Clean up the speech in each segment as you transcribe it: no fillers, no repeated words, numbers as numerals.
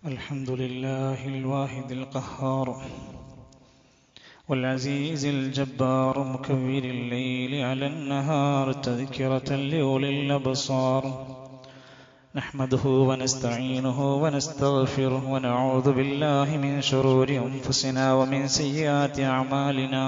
الحمد لله الواحد القهار والعزيز الجبار مكور الليل على النهار تذكرة لأولي الأبصار نحمده ونستعينه ونستغفره ونعوذ بالله من شرور أنفسنا ومن سيئات أعمالنا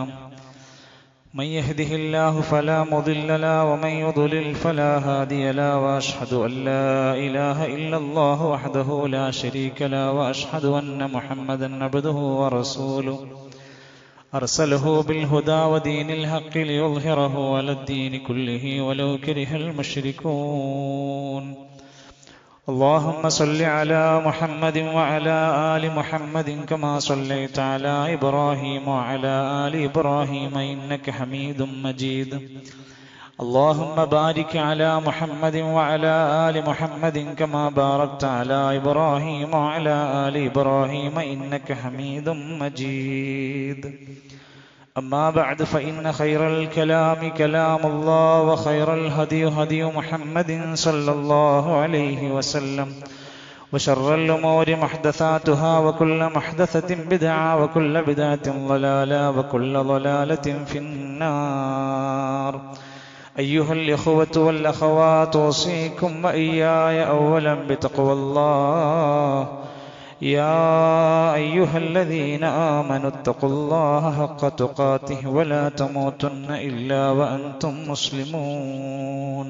من يهده الله فلا مضل له ومن يضلل فلا هادي له وأشهد أن لا إله إلا الله وحده لا شريك له وأشهد أن محمدا عبده ورسوله أرسله بالهدى ودين الحق ليظهره على الدين كله ولو كره المشركون اللهم صل على محمد وعلى آل محمد كما صليت على إبراهيم وعلى آل إبراهيم إنك حميد مجيد اللهم بارك على محمد وعلى آل محمد كما باركت على إبراهيم وعلى آل إبراهيم إنك حميد مجيد أما بعد فإن خير الكلام كلام الله وخير الهدي هدي محمد صلى الله عليه وسلم وشر الأمور محدثاتها وكل محدثة بدعة وكل بدعة ضلالة وكل ضلالة في النار أيها الإخوة والأخوات أوصيكم وإياي أولا بتقوى الله يا أيها الذين آمنوا اتقوا الله حق تقاته ولا تموتن إلا وأنتم مسلمون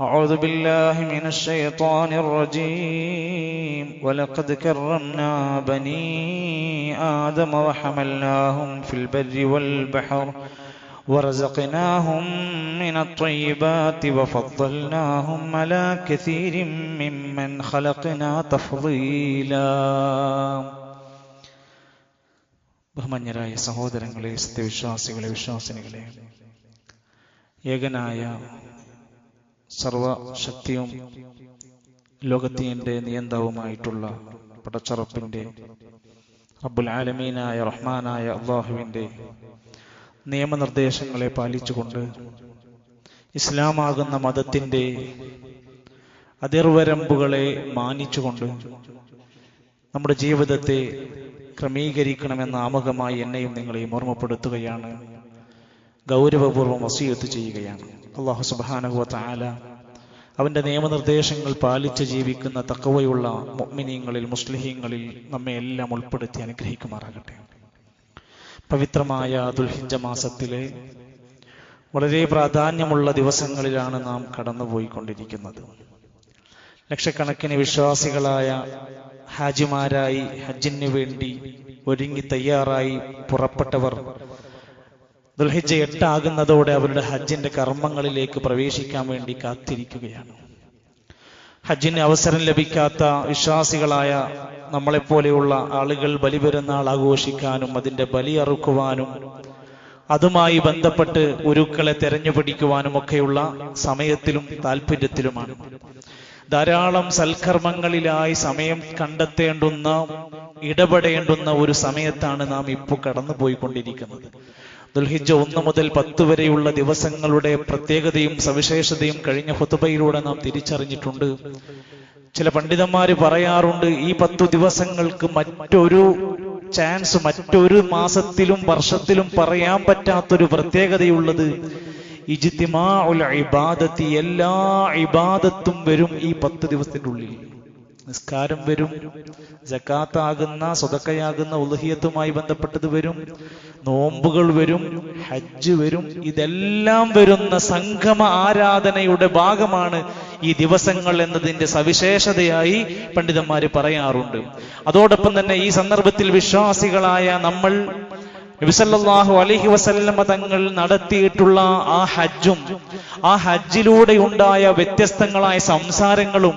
أعوذ بالله من الشيطان الرجيم ولقد كرمنا بني آدم وحملناهم في البر والبحر ورزقناهم من الطيبات وفضلناهم على كثير ممن خلقنا تفضيلا ബഹുമാന്യരായ സഹോദരങ്ങളെ, സത്യവിശ്വാസികളെ, വിശ്വാസിനികളെ, ഏകനായ സർവശക്തിയും ലോകത്തിന്റെ നിയന്താവുമായിട്ടുള്ള പടച്ചറപ്പിന്റെ റബ്ബുൽ ആലമീനായ റഹ്മാനായ അല്ലാഹുവിന്റെ നിയമനിർദ്ദേശങ്ങളെ പാലിച്ചുകൊണ്ട് ഇസ്ലാമാകുന്ന മതത്തിന്റെ അതിർവരമ്പുകളെ മാനിച്ചുകൊണ്ട് നമ്മുടെ ജീവിതത്തെ ക്രമീകരിക്കണമെന്ന ആമുഖമായി എന്നെയും നിങ്ങളെയും ഓർമ്മപ്പെടുത്തുകയാണ്, ഗൗരവപൂർവ്വം വസിയത്ത് ചെയ്യുകയാണ്. അല്ലാഹു സുബ്ഹാനഹു വ തആല അവന്റെ നിയമനിർദ്ദേശങ്ങൾ പാലിച്ച് ജീവിക്കുന്ന തഖ്വയുള്ള മുഅ്മിനീങ്ങളിൽ, മുസ്ലിഹീങ്ങളിൽ നമ്മെ എല്ലാം ഉൾപ്പെടുത്തി അനുഗ്രഹിക്കുമാറാകട്ടെ. പവിത്രമായ ദുൽഹിജ്ജ മാസത്തിലെ വളരെ പ്രാധാന്യമുള്ള ദിവസങ്ങളിലാണ് നാം കടന്നുപോയിക്കൊണ്ടിരിക്കുന്നത്. ലക്ഷക്കണക്കിന് വിശ്വാസികളായ ഹാജിമാരായി ഹജ്ജിന് വേണ്ടി ഒരുങ്ങി തയ്യാറായി പുറപ്പെട്ടവർ ദുൽഹിജ്ജ 8 ആകുന്നതോടെ അവരുടെ ഹജ്ജിന്റെ കർമ്മങ്ങളിലേക്ക് പ്രവേശിക്കാൻ വേണ്ടി കാത്തിരിക്കുകയാണ്. ഹജ്ജിന് അവസരം ലഭിക്കാത്ത വിശ്വാസികളായ നമ്മളെപ്പോലെയുള്ള ആളുകൾ ബലിപെരുന്നാൾ ആഘോഷിക്കാനും അതിന്റെ ബലി അറുക്കുവാനും അതുമായി ബന്ധപ്പെട്ട് ഉരുക്കളെ തെരഞ്ഞുപിടിക്കുവാനും ഒക്കെയുള്ള സമയത്തിലും താല്പര്യത്തിലുമാണ്. ധാരാളം സൽക്കർമ്മങ്ങളിലായി സമയം കണ്ടെത്തേണ്ടുന്ന, ഇടപെടേണ്ടുന്ന ഒരു സമയത്താണ് നാം ഇപ്പോൾ കടന്നുപോയിക്കൊണ്ടിരിക്കുന്നത്. ദുൽഹിജ്ജ 1 മുതൽ 10 വരെയുള്ള ദിവസങ്ങളുടെ പ്രത്യേകതയും സവിശേഷതയും കഴിഞ്ഞ ഖുതുബയിലൂടെ നാം തിരിച്ചറിഞ്ഞിട്ടുണ്ട്. ചില പണ്ഡിതന്മാര് പറയാറുണ്ട്, ഈ 10 ദിവസങ്ങൾക്ക് മറ്റൊരു ചാൻസ് മറ്റൊരു മാസത്തിലും വർഷത്തിലും പറയാൻ പറ്റാത്തൊരു പ്രത്യേകതയുള്ളത് ഇജ്തിമാഉൽ ഇബാദത്തി, എല്ലാ ഇബാദത്തും വരും ഈ 10 ദിവസത്തിന്റെ ഉള്ളിൽ. നിസ്കാരം വരും, സകാത്താകുന്ന സദഖയാകുന്ന ഉളുഹിയത്തുമായി ബന്ധപ്പെട്ടത് വരും, നോമ്പുകൾ വരും, ഹജ്ജ് വരും. ഇതെല്ലാം വരുന്ന സംഗമ ആരാധനയുടെ ഭാഗമാണ് ഈ ദിവസങ്ങൾ എന്നതിന്റെ സവിശേഷതയായി പണ്ഡിതന്മാര് പറയാറുണ്ട്. അതോടൊപ്പം തന്നെ ഈ സന്ദർഭത്തിൽ വിശ്വാസികളായ നമ്മൾ നബി സല്ലല്ലാഹു അലൈഹി വസല്ലം തങ്ങൾ നടത്തിയിട്ടുള്ള ആ ഹജ്ജും ആ ഹജ്ജിലൂടെ ഉണ്ടായ വ്യത്യസ്തങ്ങളായ സംസാരങ്ങളും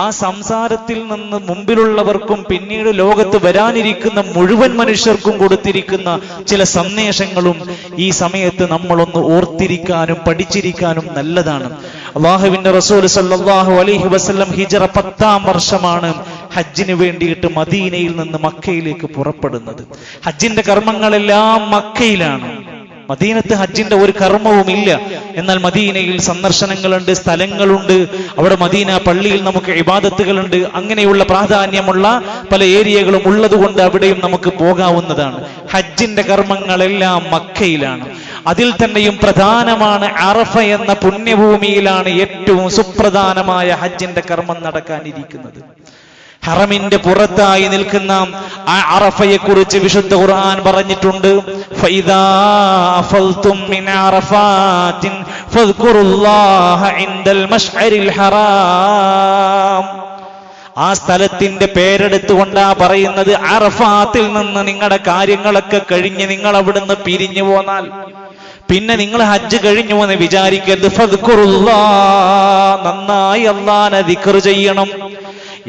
ആ സംസാരത്തിൽ നിന്ന് മുമ്പിലുള്ളവർക്കും പിന്നീട് ലോകത്ത് വരാനിരിക്കുന്ന മുഴുവൻ മനുഷ്യർക്കും കൊടുത്തിരിക്കുന്ന ചില സന്ദേശങ്ങളും ഈ സമയത്ത് നമ്മളൊന്ന് ഓർത്തിരിക്കാനും പഠിച്ചിരിക്കാനും നല്ലതാണ്. അല്ലാഹുവിന്റെ റസൂൽ സല്ലല്ലാഹു അലൈഹി വസല്ലം ഹിജ്റ 10-ാം വർഷമാണ് ഹജ്ജിന് വേണ്ടിയിട്ട് മദീനയിൽ നിന്ന് മക്കയിലേക്ക് പുറപ്പെടുന്നത്. ഹജ്ജിന്റെ കർമ്മങ്ങളെല്ലാം മക്കയിലാണ്. മദീനത്ത് ഹജ്ജിന്റെ ഒരു കർമ്മവും ഇല്ല. എന്നാൽ മദീനയിൽ സന്ദർശനങ്ങളുണ്ട്, സ്ഥലങ്ങളുണ്ട്. അവിടെ മദീന പള്ളിയിൽ നമുക്ക് ഇബാദത്തുകളുണ്ട്. അങ്ങനെയുള്ള പ്രാധാന്യമുള്ള പല ഏരിയകളും ഉള്ളതുകൊണ്ട് അവിടെയും നമുക്ക് പോകാവുന്നതാണ്. ഹജ്ജിന്റെ കർമ്മങ്ങളെല്ലാം മക്കയിലാണ്. അതിൽ തന്നെയും പ്രധാനമാണ് അറഫ എന്ന പുണ്യഭൂമിയിലാണ് ഏറ്റവും സുപ്രധാനമായ ഹജ്ജിന്റെ കർമ്മം നടക്കാനിരിക്കുന്നത്. ഹറമിന്റെ പുറത്തായി നിൽക്കുന്ന ആ അറഫയെ കുറിച്ച് വിശുദ്ധ ഖുർആൻ പറഞ്ഞിട്ടുണ്ട്. ഫൈദാ അഫൽതും മിൻ അറഫാത്തിൻ ഫദ്കുറുല്ലാഹ ഇൻദൽ മശ്അരിൽ ഹറാം. ആ സ്ഥലത്തിന്റെ പേരെടുത്തുകൊണ്ടാ പറയുന്നത്. അറഫാത്തിൽ നിന്ന് നിങ്ങളുടെ കാര്യങ്ങളൊക്കെ കഴിഞ്ഞ് നിങ്ങൾ അവിടുന്ന് പിരിഞ്ഞു പോന്നാൽ പിന്നെ നിങ്ങൾ ഹജ്ജ് കഴിഞ്ഞു എന്ന് വിചാരിക്കരുത്. ഫദ്കുറുല്ലാഹ്, നന്നായി അല്ലാഹനെ ദിക്ർ ചെയ്യണം.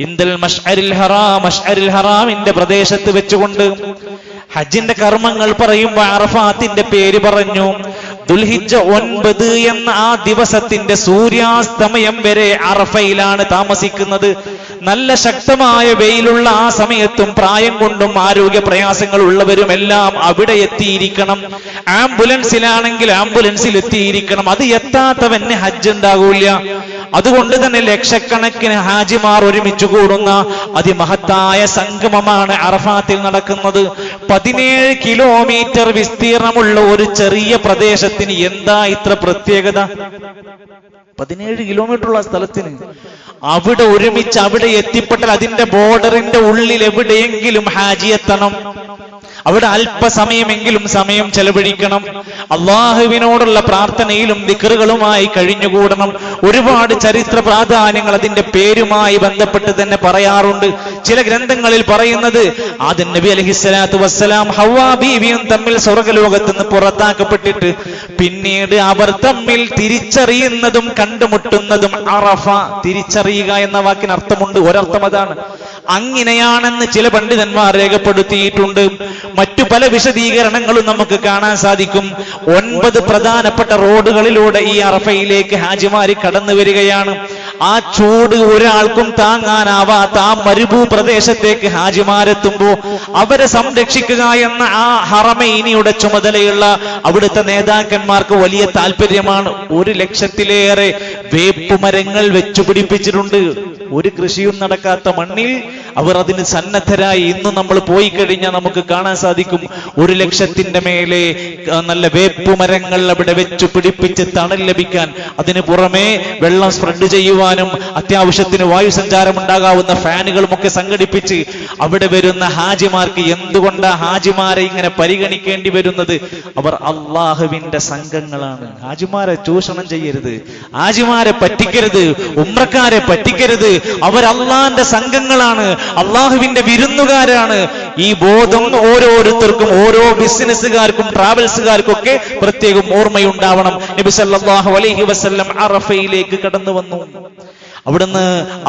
ഇൻദൽ മശ്അരിൽ ഹറാം, മശ്അരിൽ ഹറാമിന്റെ പ്രദേശത്ത് വെച്ചുകൊണ്ട്. ഹജ്ജിന്റെ കർമ്മങ്ങൾ പറയുമ്പോൾ അറഫാത്തിന്റെ പേര് പറഞ്ഞു. ദുൽഹിജ്ജ 9 എന്ന ആ ദിവസത്തിന്റെ സൂര്യാസ്തമയം വരെ അറഫയിലാണ് താമസിക്കുന്നത്. നല്ല ശക്തമായ വെയിലുള്ള ആ സമയത്തും പ്രായം കൊണ്ടും ആരോഗ്യ പ്രയാസങ്ങൾ ഉള്ളവരും എല്ലാം അവിടെ എത്തിയിരിക്കണം. ആംബുലൻസിലാണെങ്കിൽ ആംബുലൻസിൽ എത്തിയിരിക്കണം. അത് എത്താത്തവന് ഹജ്ജ് ഉണ്ടാകൂല. അതുകൊണ്ട് തന്നെ ലക്ഷക്കണക്കിന് ഹാജിമാർ ഒരുമിച്ച് കൂടുന്ന അതിമഹത്തായ സംഗമമാണ് അറഫാത്തിൽ നടക്കുന്നത്. 17 കിലോമീറ്റർ വിസ്തീർണമുള്ള ഒരു ചെറിയ പ്രദേശത്തിന് എന്താ ഇത്ര പ്രത്യേകത? 17 കിലോമീറ്റർ ഉള്ള സ്ഥലത്തിന് അവിടെ ഒരുമിച്ച് അവിടെ എത്തിപ്പെട്ടാൽ അതിന്റെ ബോർഡറിന്റെ ഉള്ളിൽ എവിടെയെങ്കിലും ഹാജി എത്തണം. അവിടെ അല്പസമയമെങ്കിലും സമയം ചെലവഴിക്കണം. അള്ളാഹുവിനോടുള്ള പ്രാർത്ഥനയിലും ദിക്റുകളുമായി കഴിഞ്ഞുകൂടണം. ഒരുപാട് ചരിത്ര പ്രാധാന്യങ്ങൾ അതിന്റെ പേരുമായി ബന്ധപ്പെട്ട് തന്നെ പറയാറുണ്ട്. ചില ഗ്രന്ഥങ്ങളിൽ പറയുന്നത് ആദം നബി അലൈഹിസ്സലാത്തു വസ്സലാം ഹവ്വാ ബീവിയും തമ്മിൽ സ്വർഗ്ഗലോകത്ത് നിന്ന് പുറത്താക്കപ്പെട്ടിട്ട് പിന്നീട് അവർ തമ്മിൽ തിരിച്ചറിയുന്നതും കണ്ടുമുട്ടുന്നതും അറഫ. തിരിച്ചറിയുക എന്ന വാക്കിന് അർത്ഥമുണ്ട്, ഒരർത്ഥം അതാണ്. അങ്ങനെയാണെന്ന് ചില പണ്ഡിതന്മാർ രേഖപ്പെടുത്തിയിട്ടുണ്ട്. മറ്റു പല വിശദീകരണങ്ങളും നമുക്ക് കാണാൻ സാധിക്കും. 9 പ്രധാനപ്പെട്ട റോഡുകളിലൂടെ ഈ അറഫയിലേക്ക് ഹാജിമാരി കടന്നു വരികയാണ്. ആ ചൂട് ഒരാൾക്കും താങ്ങാനാവാത്ത ആ മരുഭൂ പ്രദേശത്തേക്ക് ഹാജിമാരെത്തുമ്പോ അവരെ സംരക്ഷിക്കുക എന്ന ആ ഹറമൈനിയുടെ ചുമതലയുള്ള അവിടുത്തെ നേതാക്കന്മാർക്ക് വലിയ താല്പര്യമാണ്. 1 ലക്ഷത്തിലേറെ വേപ്പുമരങ്ങൾ വെച്ചു പിടിപ്പിച്ചിട്ടുണ്ട്. ഒരു കൃഷിയും നടക്കാത്ത മണ്ണിൽ അവർ അതിന് സന്നദ്ധരായി. ഇന്ന് നമ്മൾ പോയി കഴിഞ്ഞാൽ നമുക്ക് കാണാൻ സാധിക്കും 1 ലക്ഷത്തിന്റെ മേലെ നല്ല വേപ്പുമരങ്ങൾ അവിടെ വെച്ചു പിടിപ്പിച്ച് തണൽ ലഭിക്കാൻ. അതിന് പുറമെ വെള്ളം സ്പ്രെഡ് ചെയ്യുവാനും അത്യാവശ്യത്തിന് വായുസഞ്ചാരം ഉണ്ടാകാവുന്ന ഫാനുകളും ഒക്കെ സംഘടിപ്പിച്ച് അവിടെ വരുന്ന ഹാജിമാർക്ക്. എന്തുകൊണ്ടാ ഹാജിമാരെ ഇങ്ങനെ പരിഗണിക്കേണ്ടി വരുന്നത്? അവർ അള്ളാഹുവിന്റെ സംഘങ്ങളാണ്. ഹാജിമാരെ ചൂഷണം ചെയ്യരുത്, ഹാജിമാരെ പറ്റിക്കരുത്, ഉംറക്കാരെ പറ്റിക്കരുത്. അവർ അള്ളാന്റെ സംഘങ്ങളാണ്, അള്ളാഹുവിന്റെ വിരുന്നുകാരാണ്. ഈ ബോധം ഓരോരുത്തർക്കും, ഓരോ ബിസിനസ്സുകാർക്കും ട്രാവൽസുകാർക്കും ഒക്കെ പ്രത്യേകം ഓർമ്മയുണ്ടാവണം. നബി സല്ലല്ലാഹു അലൈഹി വസല്ലം അറഫയിലേക്ക് കടന്നു വന്നു. അവിടുന്ന്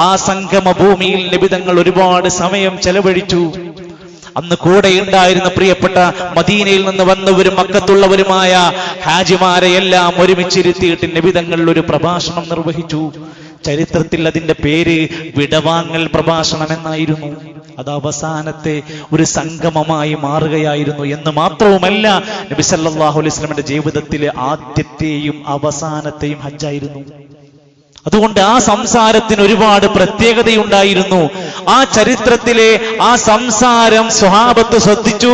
ആ സംഗമ ഭൂമിയിൽ നബി തങ്ങൾ ഒരുപാട് സമയം ചെലവഴിച്ചു. അന്ന് കൂടെ ഉണ്ടായിരുന്ന പ്രിയപ്പെട്ട മദീനയിൽ നിന്ന് വന്നവരും മക്കത്തുള്ളവരുമായ ഹാജിമാരെ എല്ലാം ഒരുമിച്ചിരുത്തിയിട്ട് നബി തങ്ങൾ ഒരു പ്രഭാഷണം നിർവഹിച്ചു. ചരിത്രത്തിൽ അതിന്റെ പേര് വിടവാങ്ങൽ പ്രഭാഷണം എന്നായിരുന്നു. അത് അവസാനത്തെ ഒരു സംഗമമായി മാറുകയായിരുന്നു എന്ന് മാത്രവുമല്ല, നബി സല്ലല്ലാഹു അലൈഹി വസല്ലമയുടെ ജീവിതത്തിലെ ആദ്യത്തെയും അവസാനത്തെയും ഹജ്ജായിരുന്നു. അതുകൊണ്ട് ആ സംസാരത്തിന് ഒരുപാട് പ്രത്യേകതയുണ്ടായിരുന്നു. ആ ചരിത്രത്തിലെ ആ സംസാരം സ്വഹാബത്ത് ശ്രദ്ധിച്ചു,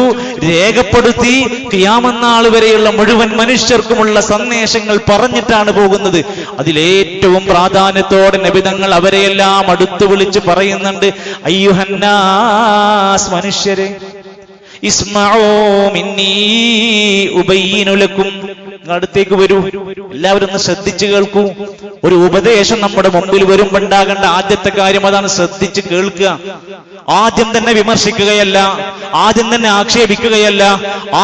രേഖപ്പെടുത്തി. ഖിയാമത്ത് നാൾ വരെയുള്ള മുഴുവൻ മനുഷ്യർക്കുമുള്ള സന്ദേശങ്ങൾ പറഞ്ഞിട്ടാണ് പോകുന്നത്. അതിലേറ്റവും പ്രാധാന്യത്തോടെ നബി തങ്ങൾ അവരെയെല്ലാം അടുത്ത് വിളിച്ച് പറയുന്നുണ്ട്, അയ്യുഹന്നാസ്, മനുഷ്യരെ, ഇസ്മഊ മിന്നീ ഉബയ്യിനു ലക്കും, അടുത്തേക്ക് വരൂ, എല്ലാവരും ഒന്ന് ശ്രദ്ധിച്ചു കേൾക്കൂ. ഒരു ഉപദേശം നമ്മുടെ മുമ്പിൽ വരുമ്പോൾ ഉണ്ടാകേണ്ട ആദ്യത്തെ കാര്യം അതാണ്, ശ്രദ്ധിച്ച് കേൾക്കുക. ആദ്യം തന്നെ വിമർശിക്കുകയല്ല, ആദ്യം തന്നെ ആക്ഷേപിക്കുകയല്ല,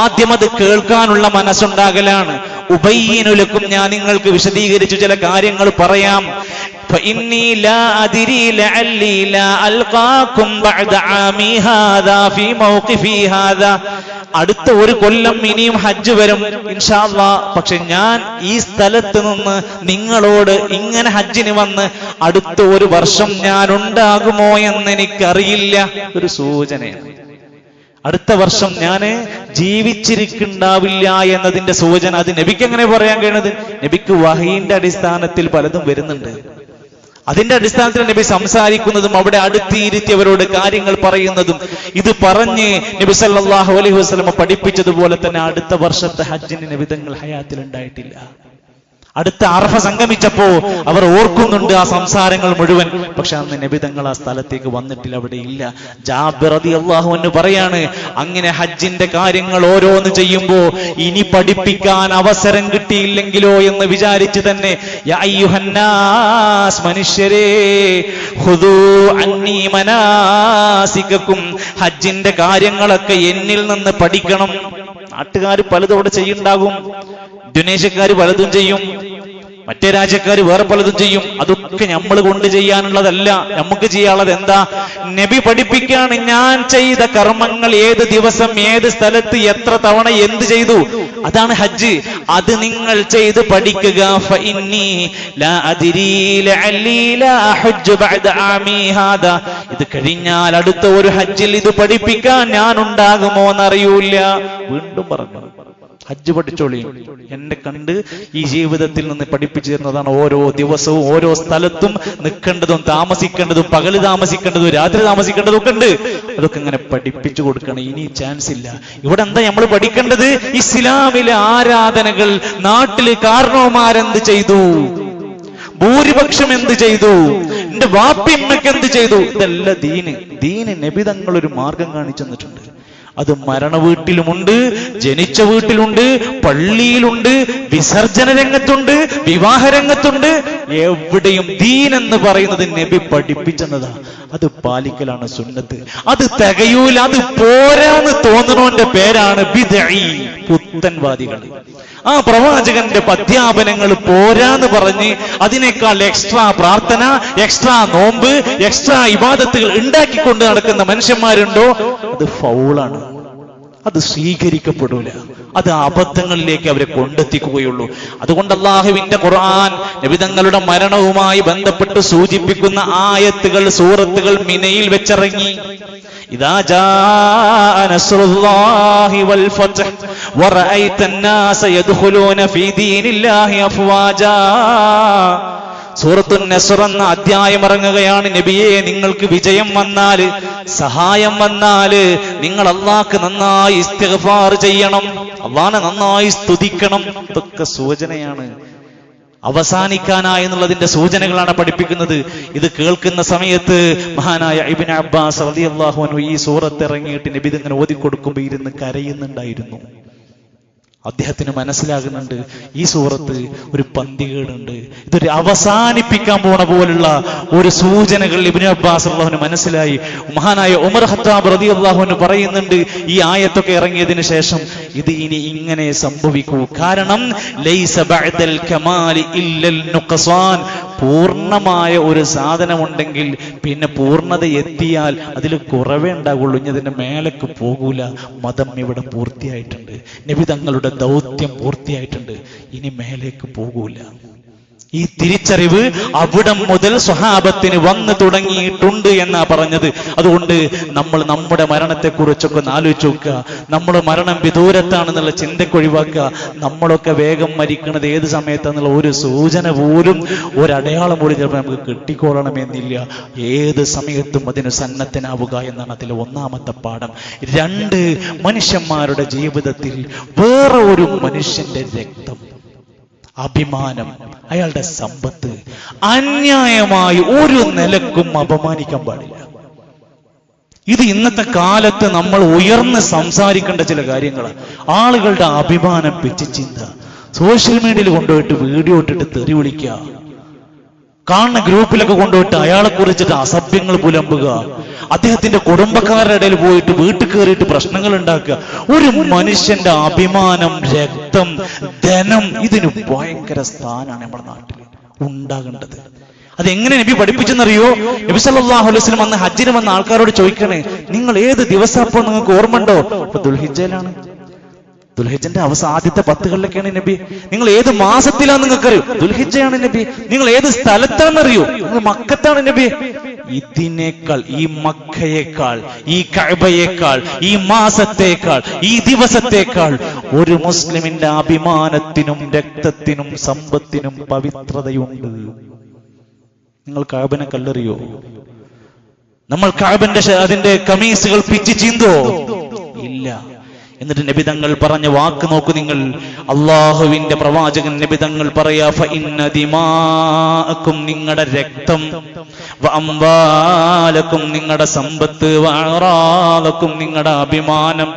ആദ്യം അത് കേൾക്കാനുള്ള മനസ്സുണ്ടാകലാണ്. ഉബയ്യിനുലക്കും, ഞാൻ നിങ്ങൾക്ക് വിശദീകരിച്ചു ചില കാര്യങ്ങൾ പറയാം. فإني لا أدري لعلي لا ألقاكم بعد عامي هذا في موقفي هذا. അടുത്ത ഒരു കൊല്ലം ഇനിയും ഹജ്ജ് വരും ഇൻഷാ അല്ലാഹ്. പക്ഷെ ഞാൻ ഈ സ്ഥലത്ത് നിന്ന് നിങ്ങളോട് ഇങ്ങനെ ഹജ്ജിന് വന്ന് അടുത്ത ഒരു വർഷം ഞാൻ ഉണ്ടാകുമോ എന്ന് എനിക്കറിയില്ല. ഒരു സൂചനയാണ്. അടുത്ത വർഷം ഞാൻ ജീവിച്ചിരിക്കുന്നുണ്ടാവില്ല എന്നതിന്റെ സൂചന. അത് നബിക്ക് എങ്ങനെ പറയാൻ കഴിയുന്നത്? നബിക്ക് വഹീന്റെ അടിസ്ഥാനത്തിൽ പലതും വരുന്നുണ്ട്. അതിന്റെ അടിസ്ഥാനത്തിൽ നബി സംസാരിക്കുന്നതും അവിടെ അടുത്തിരുത്തിയവരോട് കാര്യങ്ങൾ പറയുന്നതും ഇത് പറഞ്ഞ് നബി സല്ലല്ലാഹു അലൈഹി വസല്ലം പഠിപ്പിച്ചതുപോലെ തന്നെ അടുത്ത വർഷത്തെ ഹജ്ജിന് നബി തങ്ങൾ ഹയാത്തിൽ ഉണ്ടായിട്ടില്ല. അടുത്ത അറഫ സംഗമിച്ചപ്പോ അവർ ഓർക്കുന്നുണ്ട് ആ സംസാരങ്ങൾ മുഴുവൻ. പക്ഷെ അന്ന് നബി തങ്ങൾ ആ സ്ഥലത്തേക്ക് വന്നിട്ടില്ല, അവിടെ ഇല്ല. ജാബിർ റളിയല്ലാഹു അൻഹു പറയാണ്, അങ്ങനെ ഹജ്ജിന്റെ കാര്യങ്ങൾ ഓരോന്ന് ചെയ്യുമ്പോ ഇനി പഠിപ്പിക്കാൻ അവസരം കിട്ടിയില്ലെങ്കിലോ എന്ന് വിചാരിച്ച് തന്നെ യാ അയ്യുഹന്നാസ്, മനുഷ്യരേ, ഖുദൂ അന്നീ മനാസികക്കും, ഹജ്ജിന്റെ കാര്യങ്ങളൊക്കെ എന്നിൽ നിന്ന് പഠിക്കണം. നാട്ടുകാർ പലതും അവിടെ ചെയ്യുണ്ടാകും, ഇന്തോനേഷ്യക്കാർ പലതും ചെയ്യും, മറ്റേ രാജ്യക്കാർ വേറെ പലതും ചെയ്യും. അതൊക്കെ നമ്മൾ കൊണ്ട് ചെയ്യാനുള്ളതല്ല. നമുക്ക് ചെയ്യാനുള്ളത് എന്താ? നബി പഠിപ്പിക്കാണ്, ഞാൻ ചെയ്ത കർമ്മങ്ങൾ ഏത് ദിവസം ഏത് സ്ഥലത്ത് എത്ര തവണ എന്ത് ചെയ്തു, അതാണ് ഹജ്ജ്. അത് നിങ്ങൾ ചെയ്ത് പഠിക്കുക. ഫഇന്നി ലാ അദ്രീ ലഅല്ലി ലാ ഹജ്ജു ബഅദ ആമി ഹാദാ, ഇത് കഴിഞ്ഞാൽ അടുത്ത ഒരു ഹജ്ജിൽ ഇത് പഠിപ്പിക്കാൻ ഞാൻ ഉണ്ടാകുമോ എന്നറിയൂല. വീണ്ടും പറഞ്ഞു, ഹജ്ജ് പഠിച്ചോളി. എന്നെ കണ്ട് ഈ ജീവിതത്തിൽ നിന്ന് പഠിപ്പിച്ചു തരുന്നതാണ്. ഓരോ ദിവസവും ഓരോ സ്ഥലത്തും നിൽക്കേണ്ടതും താമസിക്കേണ്ടതും പകല് താമസിക്കേണ്ടതും രാത്രി താമസിക്കേണ്ടതും ഒക്കെ ഉണ്ട്. അതൊക്കെ ഇങ്ങനെ പഠിപ്പിച്ചു കൊടുക്കണം. ഇനി ചാൻസ് ഇല്ല. ഇവിടെ എന്താ നമ്മൾ പഠിക്കേണ്ടത്? ഇസ്ലാമിലെ ആരാധനകൾ, നാട്ടില് കാരണവന്മാരെന്ത് ചെയ്തു, ഭൂരിപക്ഷം എന്ത് ചെയ്തു, എന്റെ വാപ്പിമ്മക്ക് എന്ത് ചെയ്തു, ഇതല്ല ദീന്. നബി തങ്ങൾ ഒരു മാർഗം കാണിച്ചു തന്നിട്ടുണ്ട്. അത് മരണ വീട്ടിലുമുണ്ട്, ജനിച്ച വീട്ടിലുണ്ട്, പള്ളിയിലുണ്ട്, വിസർജന രംഗത്തുണ്ട്, വിവാഹ രംഗത്തുണ്ട്. എവിടെയും ദീൻ എന്ന് പറയുന്നത് നബി പഠിപ്പിച്ചെന്നതാ. അത് പാലിക്കലാണ് സുന്നത്ത്. അത് തികയൂല, അത് പോരാന്ന് തോന്നണോന്റെ പേരാണ് ബിദ്ഈ, പുത്തൻവാദികൾ. ആ പ്രവാചകന്റെ അധ്യാപനങ്ങൾ പോരാന്ന് പറഞ്ഞ് അതിനേക്കാൾ എക്സ്ട്രാ പ്രാർത്ഥന, എക്സ്ട്രാ നോമ്പ്, എക്സ്ട്രാ ഇബാദത്തുകൾ ഉണ്ടാക്കിക്കൊണ്ട് നടക്കുന്ന മനുഷ്യന്മാരുണ്ടോ? അത് ഫൗളാണ്, അത് സ്വീകരിക്കപ്പെടൂല. അത് അബദ്ധങ്ങളിലേക്ക് അവരെ കൊണ്ടെത്തിക്കുകയുള്ളൂ. അതുകൊണ്ട് അല്ലാഹുവിന്റെ ഖുർആൻ നബിതങ്ങളുടെ മരണവുമായി ബന്ധപ്പെട്ട് സൂചിപ്പിക്കുന്ന ആയത്തുകൾ, സൂറത്തുകൾ മിനയിൽ വെച്ചിറങ്ങി. ഇദാ ജാഅ നസ്റുല്ലാഹി വൽ ഫത്ഹ് വറഅയ്ത അന്നാസ യദ്ഖുലൂന ഫീ ദീനില്ലാഹി അഫ്വാജാ. സൂറത്തുൻ നസ്ർ എന്ന അധ്യായം ഇറങ്ങുകയാണ്. നബിയെ, നിങ്ങൾക്ക് വിജയം വന്നാല്, സഹായം വന്നാല് നിങ്ങൾ അല്ലാഹ്ക്ക് നന്നായി ഇസ്തിഗ്ഫാർ ചെയ്യണം, അല്ലാഹനെ നന്നായി സ്തുതിക്കണം. ഇതൊക്കെ സൂചനയാണ്, അവസാനിക്കാനായി എന്നുള്ളതിന്റെ സൂചനകളാണ് പഠിപ്പിക്കുന്നത്. ഇത് കേൾക്കുന്ന സമയത്ത് മഹാനായ ഇബ്നു അബ്ബാസ് റളിയല്ലാഹു അൻഹു ഈ സൂറത്ത് ഇറങ്ങിയിട്ട് നബി ഇങ്ങനെ ഓതിക്കൊടുക്കുമ്പോൾ ഇരുന്ന് കരയുന്നുണ്ടായിരുന്നു. അദ്ദേഹത്തിന് മനസ്സിലാകുന്നുണ്ട് ഈ സൂറത്ത് ഒരു പന്തികേടുണ്ട്, ഇതൊരു അവസാനിപ്പിക്കാൻ പോണ പോലുള്ള ഒരു സൂചനകൾ ഇബ്നു അബ്ബാസ് റളിയല്ലാഹു അൻഹു മനസ്സിലായി. മഹാനായ ഉമർ ഖത്താബ് റളിയല്ലാഹു അൻഹു പറയുന്നുണ്ട്, ഈ ആയത്തൊക്കെ ഇറങ്ങിയതിനു ശേഷം ഇത് ഇനി ഇങ്ങനെ സംഭവിക്കൂ. കാരണം ലൈസ ബഅദൽ കമാലി ഇല്ലൽ നുഖ്സാൻ, പൂർണ്ണമായ ഒരു സാധനമുണ്ടെങ്കിൽ പിന്നെ പൂർണ്ണത എത്തിയാൽ അതിൽ കുറവേ ഉണ്ടാകുള്ളൂ, ഇനി അതിന്റെ മേലേക്ക് പോകൂല. മതം ഇവിടെ പൂർത്തിയായിട്ടുണ്ട്, നബി തങ്ങളുടെ ദൗത്യം പൂർത്തിയായിട്ടുണ്ട്, ഇനി മേലേക്ക് പോകൂല. ഈ തിരിച്ചറിവ് അവിടം മുതൽ സ്വഹാബത്തിന് വന്നു തുടങ്ങിയിട്ടുണ്ട് എന്നാ പറഞ്ഞത്. അതുകൊണ്ട് നമ്മൾ നമ്മുടെ മരണത്തെക്കുറിച്ചൊക്കെ ഒന്ന് ആലോചിച്ച് നോക്കുക. നമ്മുടെ മരണം വിദൂരത്താണെന്നുള്ള ചിന്തക്കൊഴിവാക്കുക. നമ്മളൊക്കെ വേഗം മരിക്കുന്നത് ഏത് സമയത്താണെന്നുള്ള ഒരു സൂചന പോലും, ഒരടയാളം പോലും ചിലപ്പോൾ നമുക്ക് കിട്ടിക്കോളണമെന്നില്ല. ഏത് സമയത്തും അതിന് സന്നദ്ധനാവുക എന്നാണ് അതിലെ ഒന്നാമത്തെ പാഠം. 2, മനുഷ്യന്മാരുടെ ജീവിതത്തിൽ വേറെ ഒരു മനുഷ്യന്റെ രക്തം, അഭിമാനം, അയാളുടെ സമ്പത്ത് അന്യായമായി ഒരു നിലക്കും അപമാനിക്കാൻ പാടില്ല. ഇത് ഇന്നത്തെ കാലത്ത് നമ്മൾ ഉയർന്ന് സംസാരിക്കേണ്ട ചില കാര്യങ്ങളാണ്. ആളുകളുടെ അഭിമാനം പിച്ച് ചിന്ത, സോഷ്യൽ മീഡിയയിൽ കൊണ്ടുപോയിട്ട് വീഡിയോ ഇട്ടിട്ട് തെറി വിളിക്കുക, കാണുന്ന ഗ്രൂപ്പിലൊക്കെ കൊണ്ടുപോയിട്ട് അയാളെ കുറിച്ചിട്ട് അസഭ്യങ്ങൾ പുലമ്പുക, അദ്ദേഹത്തിന്റെ കുടുംബക്കാരുടെ ഇടയിൽ പോയിട്ട് വീട്ടിൽ കയറിയിട്ട് പ്രശ്നങ്ങൾ ഉണ്ടാക്കുക. ഒരു മനുഷ്യന്റെ അഭിമാനം, രക്തം, ധനം, ഇതിന് ഭയങ്കര സ്ഥാനമാണ് നമ്മുടെ നാട്ടിൽ ഉണ്ടാകേണ്ടത്. അതെങ്ങനെ നബി പഠിപ്പിച്ചെന്നറിയോ? നബി സല്ലല്ലാഹു അലൈഹി വസല്ലം അന്ന് ഹജ്ജിന് വന്ന ആൾക്കാരോട് ചോദിക്കണേ, നിങ്ങൾ ഏത് ദിവസം അപ്പോൾ നിങ്ങൾക്ക് ഓർമ്മ ഉണ്ടോ? അപ്പൊ ദുൽഹിജ്ജയിലാണ്. ദുൽഹിജ്ജന്റെ ആദ്യത്തെ 10 നബി. നിങ്ങൾ ഏത് മാസത്തിലാന്ന് നിങ്ങൾക്കറിയോ? ദുൽഹിജ്ജയാണ് നബി. നിങ്ങൾ ഏത് സ്ഥലത്താണെന്നറിയോ? നിങ്ങൾ മക്കത്താണ് നബി. ഇതിനേക്കാൾ, ഈ മക്കയേക്കാൾ, ഈ കഅബയേക്കാൾ, ഈ മാസത്തേക്കാൾ, ഈ ദിവസത്തേക്കാൾ ഒരു മുസ്ലിമിന്റെ അഭിമാനത്തിനും രക്തത്തിനും സമ്പത്തിനും പവിത്രതയുണ്ട്. നിങ്ങൾ കഅബനെ കല്ലെറിയോ? നമ്മൾ കഅബന്റെ അതിന്റെ കമീസുകൾ പിച്ച് ചീന്തോ? ഇല്ല. എന്നിട്ട് നബിതങ്ങൾ പറഞ്ഞ വാക്ക് നോക്കൂ നിങ്ങൾ. അള്ളാഹുവിന്റെ പ്രവാചകൻ നബിതങ്ങൾ പറയാ, ഫഇന്ന ദിമാഅക്കും, നിങ്ങളുടെ രക്തം, വഅംവാലക്കും, നിങ്ങളുടെ സമ്പത്ത്, വഅറാലക്കും, നിങ്ങളുടെ അഭിമാനം,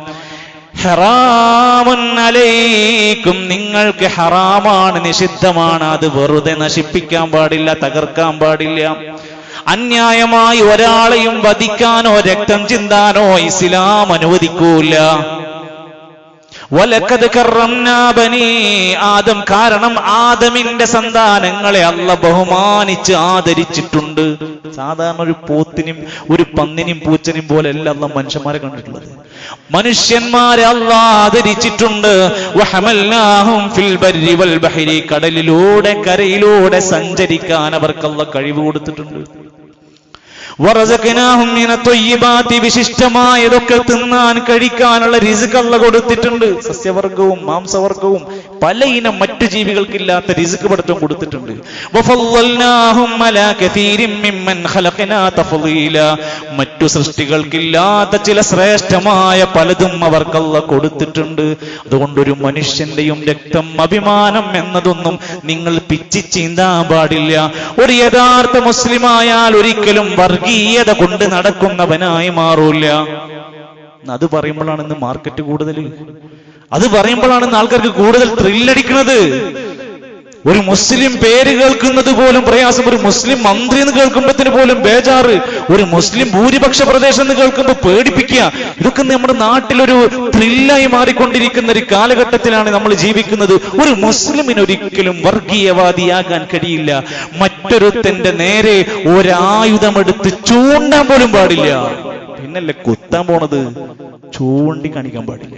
ഹറാമുൻ അലൈക്കും, നിങ്ങൾക്ക് ഹറാമാണ്, നിഷിദ്ധമാണ്. അത് വെറുതെ നശിപ്പിക്കാൻ പാടില്ല, തകർക്കാൻ പാടില്ല. അന്യായമായി ഒരാളെയും വധിക്കാനോ രക്തം ചിന്താനോ ഇസ്ലാം അനുവദിക്കൂല. വലഖദ് കറംനാ ബനീ ആദം, കാരണം ആദമിന്റെ സന്താനങ്ങളെ അല്ലാഹ് ബഹുമാനിച്ച് ആദരിച്ചിട്ടുണ്ട്. സാധാരണ ഒരു പോത്തിനും ഒരു പന്നിനും പൂച്ചനും പോലെയല്ല അല്ലാഹ് മനുഷ്യന്മാരെ കണ്ടിട്ടുള്ളത്. മനുഷ്യന്മാരെ അല്ലാഹ് ആദരിച്ചിട്ടുണ്ട്. വഹമൽനാഹും ഫിൽ ബർരി വൽ ബഹരി, കടലിലൂടെ കരയിലൂടെ സഞ്ചരിക്കാൻ അവർക്ക് അല്ലാഹ് കഴിവ് കൊടുത്തിട്ടുണ്ട്. വറസഖനാഹും മിന ത്വയ്യിബാതി, വിശിഷ്ടമായതൊക്കെ തിന്നാൻ കഴിക്കാനുള്ള റിസ്ക് അല്ലാഹ് കൊടുത്തിട്ടുണ്ട്. സസ്യവർഗവും മാംസവർഗവും പല ഇനം മറ്റു ജീവികൾക്കില്ലാത്ത റിസ്ക് പടച്ചോൻ കൊടുത്തിട്ടുണ്ട്. വഫളൽനാഹും അലാ കസീരിൻ മിമ്മൻ ഖലഖനാ തഫ്ളീല, മറ്റു സൃഷ്ടികൾക്കില്ലാത്ത ചില ശ്രേഷ്ഠമായ പലതും അവർക്ക് അല്ലാഹ് കൊടുത്തിട്ടുണ്ട്. അതുകൊണ്ട് ഒരു മനുഷ്യന്റെയും രക്തം, അഭിമാനം എന്നതൊന്നും നിങ്ങൾ പിച്ചി ചീന്താൻ പാടില്ല. ഒരു യഥാർത്ഥ മുസ്ലിമായാൽ ഒരിക്കലും വർഗീയത കൊണ്ട് നടക്കുന്നവനായി മാറൂല. അത് പറയുമ്പോഴാണ് ഇന്ന് മാർക്കറ്റ് കൂടുതൽ, അത് പറയുമ്പോഴാണ് ഇന്ന് ആൾക്കാർക്ക് കൂടുതൽ ത്രില്ലടിക്കുന്നത്. ഒരു മുസ്ലിം പേര് കേൾക്കുന്നത് പോലും പ്രയാസം, ഒരു മുസ്ലിം മന്ത്രി എന്ന് കേൾക്കുമ്പോഴത്തിന് പോലും ബേജാറ്, ഒരു മുസ്ലിം ഭൂരിപക്ഷ പ്രദേശം എന്ന് കേൾക്കുമ്പോൾ പേടിപ്പിക്കുക. ഇതൊക്കെ നമ്മുടെ നാട്ടിലൊരു ത്രില്ലായി മാറിക്കൊണ്ടിരിക്കുന്ന ഒരു കാലഘട്ടത്തിലാണ് നമ്മൾ ജീവിക്കുന്നത്. ഒരു മുസ്ലിമിന് ഒരിക്കലും വർഗീയവാദിയാകാൻ കഴിയില്ല. മറ്റൊരുത്തന്റെ നേരെ ഒരായുധമെടുത്ത് ചൂണ്ടാൻ പോലും പാടില്ല. പിന്നല്ലേ കുത്താൻ പോണത്, ചൂണ്ടി കാണിക്കാൻ പാടില്ല.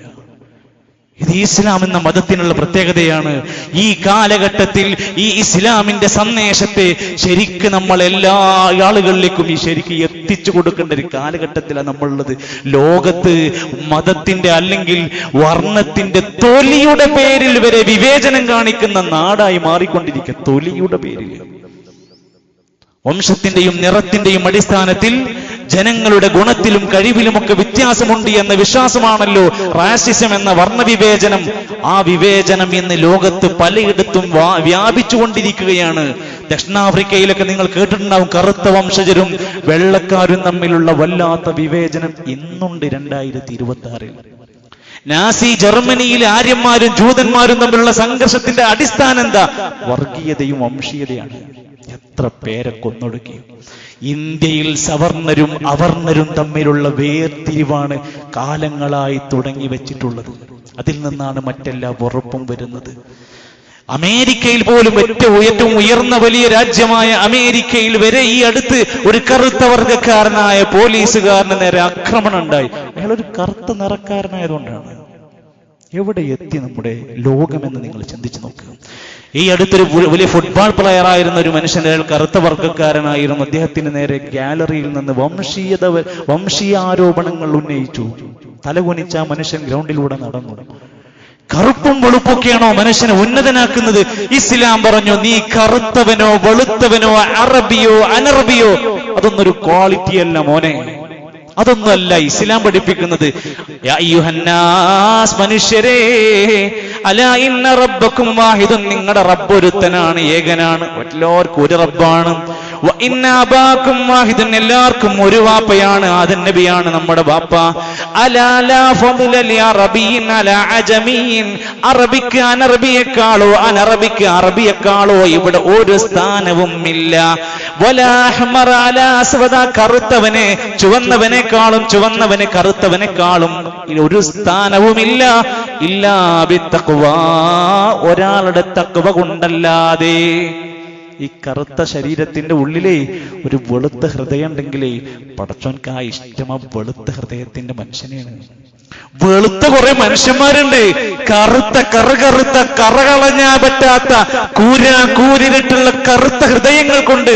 ഇത് ഇസ്ലാം എന്ന മതത്തിനുള്ള പ്രത്യേകതയാണ്. ഈ കാലഘട്ടത്തിൽ ഈ ഇസ്ലാമിന്റെ സന്ദേശത്തെ ശരിക്ക് നമ്മൾ എല്ലാ ആളുകളിലേക്കും ഈ ശരിക്ക് എത്തിച്ചു കൊടുക്കേണ്ട ഒരു കാലഘട്ടത്തിലാണ് നമ്മളുള്ളത്. ലോകത്ത് മതത്തിന്റെ അല്ലെങ്കിൽ വർണ്ണത്തിന്റെ, തൊലിയുടെ പേരിൽ വരെ വിവേചനം കാണിക്കുന്ന നാടായി മാറിക്കൊണ്ടിരിക്കുക. തൊലിയുടെ പേരിൽ, വംശത്തിന്റെയും നിറത്തിന്റെയും അടിസ്ഥാനത്തിൽ ജനങ്ങളുടെ ഗുണത്തിലും കഴിവിലുമൊക്കെ വ്യത്യാസമുണ്ട് എന്ന വിശ്വാസമാണല്ലോ റാസിസം എന്ന വർണ്ണവിവേചനം. ആ വിവേചനം ഇന്ന് ലോകത്ത് പലയിടത്തും വ്യാപിച്ചുകൊണ്ടിരിക്കുകയാണ്. ദക്ഷിണാഫ്രിക്കയിലൊക്കെ നിങ്ങൾ കേട്ടിട്ടുണ്ടാവും, കറുത്ത വംശജരും വെള്ളക്കാരും തമ്മിലുള്ള വല്ലാത്ത വിവേചനം ഇന്നുണ്ട്. 2026 നാസി ജർമ്മനിയിലെ ആര്യന്മാരും ജൂതന്മാരും തമ്മിലുള്ള സംഘർഷത്തിന്റെ അടിസ്ഥാനം എന്താ? വർഗീയതയും വംശീയതയാണ്. എത്ര പേരെ കൊന്നൊടുക്കി. ഇന്ത്യയിൽ സവർണരും അവർണരും തമ്മിലുള്ള വേർതിരിവാണ് കാലങ്ങളായി തുടങ്ങി വെച്ചിട്ടുള്ളത്. അതിൽ നിന്നാണ് മറ്റെല്ലാ വെറുപ്പും വരുന്നത്. അമേരിക്കയിൽ പോലും ഏറ്റവും ഉയർന്ന വലിയ രാജ്യമായ അമേരിക്കയിൽ വരെ ഈ അടുത്ത് ഒരു കറുത്ത വർഗക്കാരനായ പോലീസുകാരന് നേരെ ആക്രമണം ഉണ്ടായി. അയാൾ ഒരു കറുത്ത നിറക്കാരനായതുകൊണ്ടാണ്. എവിടെ എത്തി നമ്മുടെ ലോകമെന്ന് നിങ്ങൾ ചിന്തിച്ചു നോക്കുക. ഈ അടുത്തൊരു വലിയ ഫുട്ബോൾ പ്ലെയർ ആയിരുന്ന ഒരു മനുഷ്യൻ, അയാൾ കറുത്ത വർഗക്കാരനായിരുന്നു. അദ്ദേഹത്തിന് നേരെ ഗാലറിയിൽ നിന്ന് വംശീയാരോപണങ്ങൾ ഉന്നയിച്ചു. തലകുനിച്ച മനുഷ്യൻ ഗ്രൗണ്ടിലൂടെ നടന്നു. കറുപ്പും വെളുപ്പൊക്കെയാണോ മനുഷ്യനെ ഉന്നതനാക്കുന്നത്? ഇസ്ലാം പറഞ്ഞു, നീ കറുത്തവനോ വെളുത്തവനോ അറബിയോ അനറബിയോ അതൊന്നൊരു ക്വാളിറ്റി അല്ല മോനെ, അതൊന്നുമല്ല ഇസ്ലാം പഠിപ്പിക്കുന്നത്. യാ അയ്യുഹന്നാസ്, മനുഷ്യരേ, അലാ ഇന്ന റബ്ബക്കും വാഹിദുൻ, നിങ്ങളുടെ റബ്ബ് ഒരുത്തനാണ്, ഏകനാണ്, എല്ലാവർക്കും ഒരു റബ്ബാണ്. വ ഇന്ന അബാക്കും വാഹിദുൻ, എല്ലാവർക്കും ഒരു വാപ്പയാണ്, ആദം നബിയാണ് നമ്മുടെ വാപ്പ. അലാ ലാ ഫദ്ല ലി അറബിയിൻ അലാ അജമിയിൻ, അറബിക്ക് അനറബിയെക്കാളോ അനറബിക്ക് അറബിയെക്കാളോ ഇവിടെ ഒരു സ്ഥാനവും ഇല്ല. വലാ അഹ്മറ അലാ അസ്വദ, കറുത്തവനെ ചുവന്നവനെക്കാളും ചുവന്നവനെ കറുത്തവനെക്കാളും ഒരു സ്ഥാനവുമില്ല. ഇല്ലാ ബിത്തഖ്വാ, ഒരാളുടെ തഖ്വ കൊണ്ടല്ലാതെ. ഈ കറുത്ത ശരീരത്തിന്റെ ഉള്ളിലെ ഒരു വെളുത്ത ഹൃദയം ഉണ്ടെങ്കിലേ പടച്ചോൻക്ക് ആ ഇഷ്ടം ആ വെളുത്ത ഹൃദയത്തിന്റെ മനുഷ്യനെയാണ്. വെളുത്ത കുറെ മനുഷ്യന്മാരുണ്ട്, കറുത്ത കറകളഞ്ഞാൻ പറ്റാത്ത കൂരിട്ടുള്ള കറുത്ത ഹൃദയങ്ങൾ കൊണ്ട്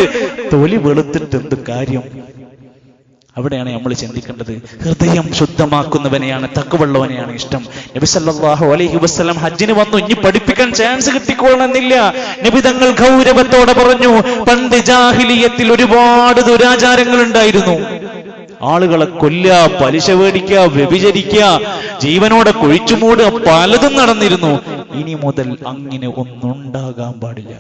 തൊലി വെളുത്തിട്ട് എന്ത് കാര്യം? അവിടെയാണ് നമ്മൾ ചിന്തിക്കേണ്ടത്. ഹൃദയം ശുദ്ധമാക്കുന്നവനെയാണ്, തഖ്വയുള്ളവനെയാണ് ഇഷ്ടം. നബി സല്ലല്ലാഹു അലൈഹി വസല്ലം ഹജ്ജിന് വന്നു. ഇനി പഠിപ്പിക്കാൻ ചാൻസ് കിട്ടിക്കൊള്ളണമെന്നില്ല. നബി തങ്ങൾ ഗൗരവത്തോടെ പറഞ്ഞു, പണ്ട് ജാഹിലിയത്തിൽ ഒരുപാട് ദുരാചാരങ്ങൾ ഉണ്ടായിരുന്നു. ആളുകളെ കൊല്ലുക, പലിശ മേടിക്കുക, വ്യഭിചരിക്കുക, ജീവനോടെ കുഴിച്ചുമൂടുക, പലതും നടന്നിരുന്നു. ഇനി മുതൽ അങ്ങനെ ഒന്നുണ്ടാകാൻ പാടില്ല.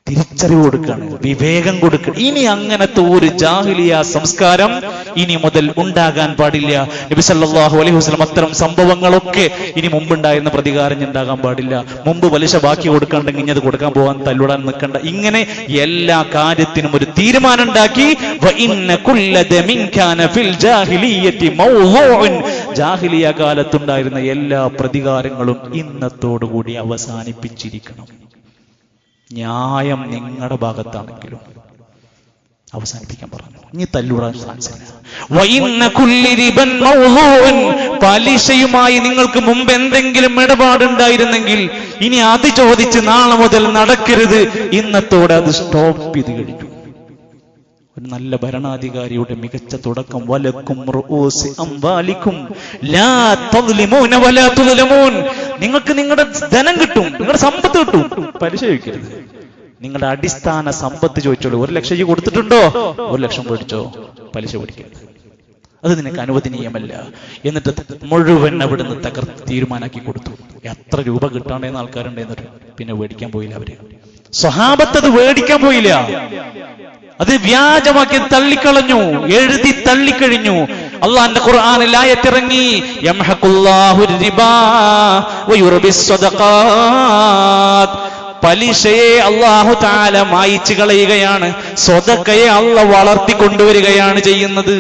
തിരിച്ചറിവ് കൊടുക്കാണ്, വിവേകം കൊടുക്കണം. ഇനി അങ്ങനത്തെ ഒരു ജാഹിലിയ സംസ്കാരം ഇനി മുതൽ ഉണ്ടാകാൻ പാടില്ല. നബി സല്ലല്ലാഹു അലൈഹി വസല്ലം അത്തരം സംഭവങ്ങളൊക്കെ ഇനി മുമ്പുണ്ടായിരുന്ന പ്രതികാരം ഉണ്ടാകാൻ പാടില്ല. മുമ്പ് പലിശ ബാക്കി കൊടുക്കാണ്ടെങ്കിൽ ഇനി അത് കൊടുക്കാൻ പോകാൻ തല്ലുടാൻ നിൽക്കണ്ട. ഇങ്ങനെ എല്ലാ കാര്യത്തിനും ഒരു തീരുമാനം ഉണ്ടാക്കി. ജാഹിലിയ കാലത്തുണ്ടായിരുന്ന എല്ലാ പ്രതികാരങ്ങളും ഇന്നത്തോടുകൂടി അവസാനിപ്പിച്ചിരിക്കണം. ന്യായം നിങ്ങളുടെ ഭാഗത്താണെങ്കിലും അവസാനിപ്പിക്കാൻ പറഞ്ഞു. ഇനി തല്ലുടാൻ സാധിച്ചില്ല. പലിശയുമായി നിങ്ങൾക്ക് മുമ്പ് എന്തെങ്കിലും ഇടപാടുണ്ടായിരുന്നെങ്കിൽ ഇനി അത് ചോദിച്ച് നാളെ മുതൽ നടക്കരുത്. ഇന്നത്തോടെ അത് സ്റ്റോപ്പ് ചെയ്ത് കഴിഞ്ഞു. ഒരു നല്ല ഭരണാധികാരിയുടെ മികച്ച തുടക്കം വലക്കും റൂസി അംവാലിക്കും ലാ തദ്ലിമൂന വലാ തുദ്ലമൂൻ. നിങ്ങൾക്ക് നിങ്ങളുടെ ധനം കിട്ടും, നിങ്ങളുടെ സമ്പത്ത് കിട്ടും, പലിശ ചോദിക്കരുത്. നിങ്ങളുടെ അടിസ്ഥാന സമ്പത്ത് ചോദിച്ചോളൂ. 1 ലക്ഷം കൊടുത്തിട്ടുണ്ടോ? 1 ലക്ഷം മേടിച്ചോ, പലിശ പിടിക്കരുത്. അത് നിനക്ക് അനുവദനീയമല്ല. എന്നിട്ട് മുഴുവൻ അവിടുന്ന് തകർത്ത് തീരുമാനാക്കി കൊടുത്തു. എത്ര രൂപ കിട്ടാണ്ടെന്ന് ആൾക്കാരുണ്ടെന്നിട്ട് പിന്നെ മേടിക്കാൻ പോയില്ല. അവര് സ്വഹാബത്ത് അത് മേടിക്കാൻ പോയില്ല. അത് വ്യാജമാക്കി തള്ളിക്കളഞ്ഞു, എഴുതി തള്ളിക്കഴിഞ്ഞു. അള്ളാന്റെ ഖുർആനിൽ ആയത്തിറങ്ങി, യംഹഖുല്ലാഹു റിബാ വയുർബിസ് സദഖാത്ത്. പലിശയെ അല്ലാഹു തആല മായിച്ചു കളയുകയാണ്, സ്വതക്കയെ അല്ലാഹു വളർത്തി കൊണ്ടുവരികയാണ് ചെയ്യുന്നത്.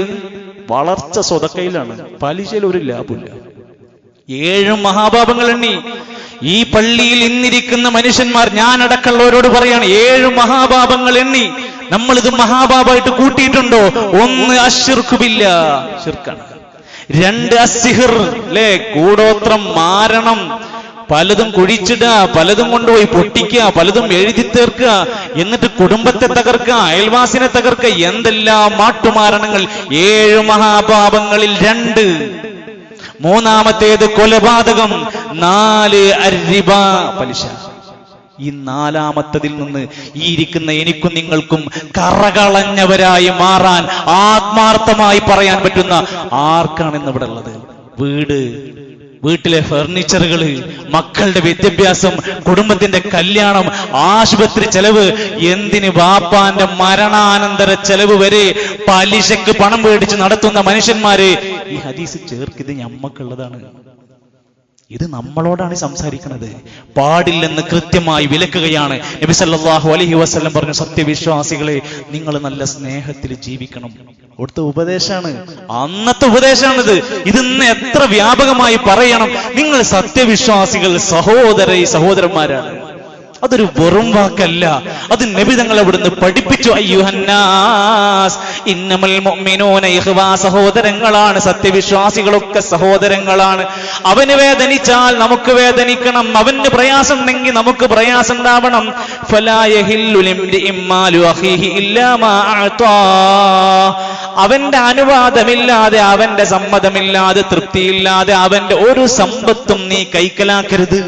വളർച്ച സ്വതക്കയിലാണ്, പലിശയിൽ ഒരു ലാഭമില്ല. 7 മഹാപാപങ്ങൾ എണ്ണി. ഈ പള്ളിയിൽ ഇന്നിരിക്കുന്ന മനുഷ്യന്മാർ, ഞാൻ അടക്കമുള്ളവരോട് പറയാണ്, 7 മഹാപാപങ്ങൾ എണ്ണി. നമ്മളിത് മഹാപാപമായിട്ട് കൂട്ടിയിട്ടുണ്ടോ? 1 അശ്ശിർക്കു ബില്ലാഹ്, ശിർക്കാണ്. 2 അസ്സിഹിർ, അല്ലേ, കൂടോത്രം, മാരണം, പലതും കുഴിച്ചിടുക, പലതും കൊണ്ടുപോയി പൊട്ടിക്കുക, പലതും എഴുതി തീർക്കുക, എന്നിട്ട് കുടുംബത്തെ തകർക്കുക, അയൽവാസിനെ തകർക്കുക, എന്തെല്ലാം മാട്ടുമാരണങ്ങൾ. 7 മഹാപാപങ്ങളിൽ 2. മൂന്നാമത്തേത് കൊലപാതകം, 4 അർരിബ, പലിശ. ഈ 4ാമത്തതിൽ നിന്ന് ഈ ഇരിക്കുന്ന എനിക്കും നിങ്ങൾക്കും കറകളഞ്ഞവരായി മാറാൻ ആത്മാർത്ഥമായി പറയാൻ പറ്റുന്ന ആർക്കാണ് ഇന്ന് ഇവിടെ ഉള്ളത്? വീട്ടിലെ ഫർണിച്ചറുകള്, മക്കളുടെ വിദ്യാഭ്യാസം, കുടുംബത്തിന്റെ കല്യാണം, ആശുപത്രി ചെലവ്, എന്തിന് വാപ്പാന്റെ മരണാനന്തര ചെലവ് വരെ പലിശക്ക് പണം മേടിച്ച് നടത്തുന്ന മനുഷ്യന്മാര്. ഈ ഹദീസ് ചേർക്കിത് ഞമ്മക്കുള്ളതാണ്. ഇത് നമ്മളോടാണ് സംസാരിക്കുന്നത്. പാടില്ലെന്ന് കൃത്യമായി വിലക്കുകയാണ്. നബി സല്ലല്ലാഹു അലൈഹി വസല്ലം പറഞ്ഞു, സത്യവിശ്വാസികളെ, നിങ്ങൾ നല്ല സ്നേഹത്തിൽ ജീവിക്കണം. അവിടുത്തെ ഉപദേശമാണ്, അന്നത്തെ ഉപദേശമാണിത്. ഇതിന്ന് എത്ര വ്യാപകമായി പറയണം. നിങ്ങൾ സത്യവിശ്വാസികൾ, സഹോദരന്മാരാണ്. അതൊരു വെറും വാക്കല്ല, അത് നബി തങ്ങൾ അവിടുന്ന് പഠിപ്പിച്ചു. അയ്യുഹന്നാസ് ഇന്നമൽ മുഅ്മിനൂന ഇഖ്വാ, സഹോദരങ്ങളാണ്, സത്യവിശ്വാസികളൊക്കെ സഹോദരങ്ങളാണ്. അവന് വേദനിച്ചാൽ നമുക്ക് വേദനിക്കണം, അവന് പ്രയാസം ഉണ്ടെങ്കിൽ നമുക്ക് പ്രയാസം ഉണ്ടാവണം. ഫലാ യഹില്ലു ലിംരിഇൻ മാലു അഖീഹി ഇല്ലാ മാ അഅതാ. അവന്റെ അനുവാദമില്ലാതെ, അവന്റെ സമ്മതമില്ലാതെ, തൃപ്തിയില്ലാതെ അവന്റെ ഒരു സമ്പത്തും നീ കൈക്കലാക്കരുത്.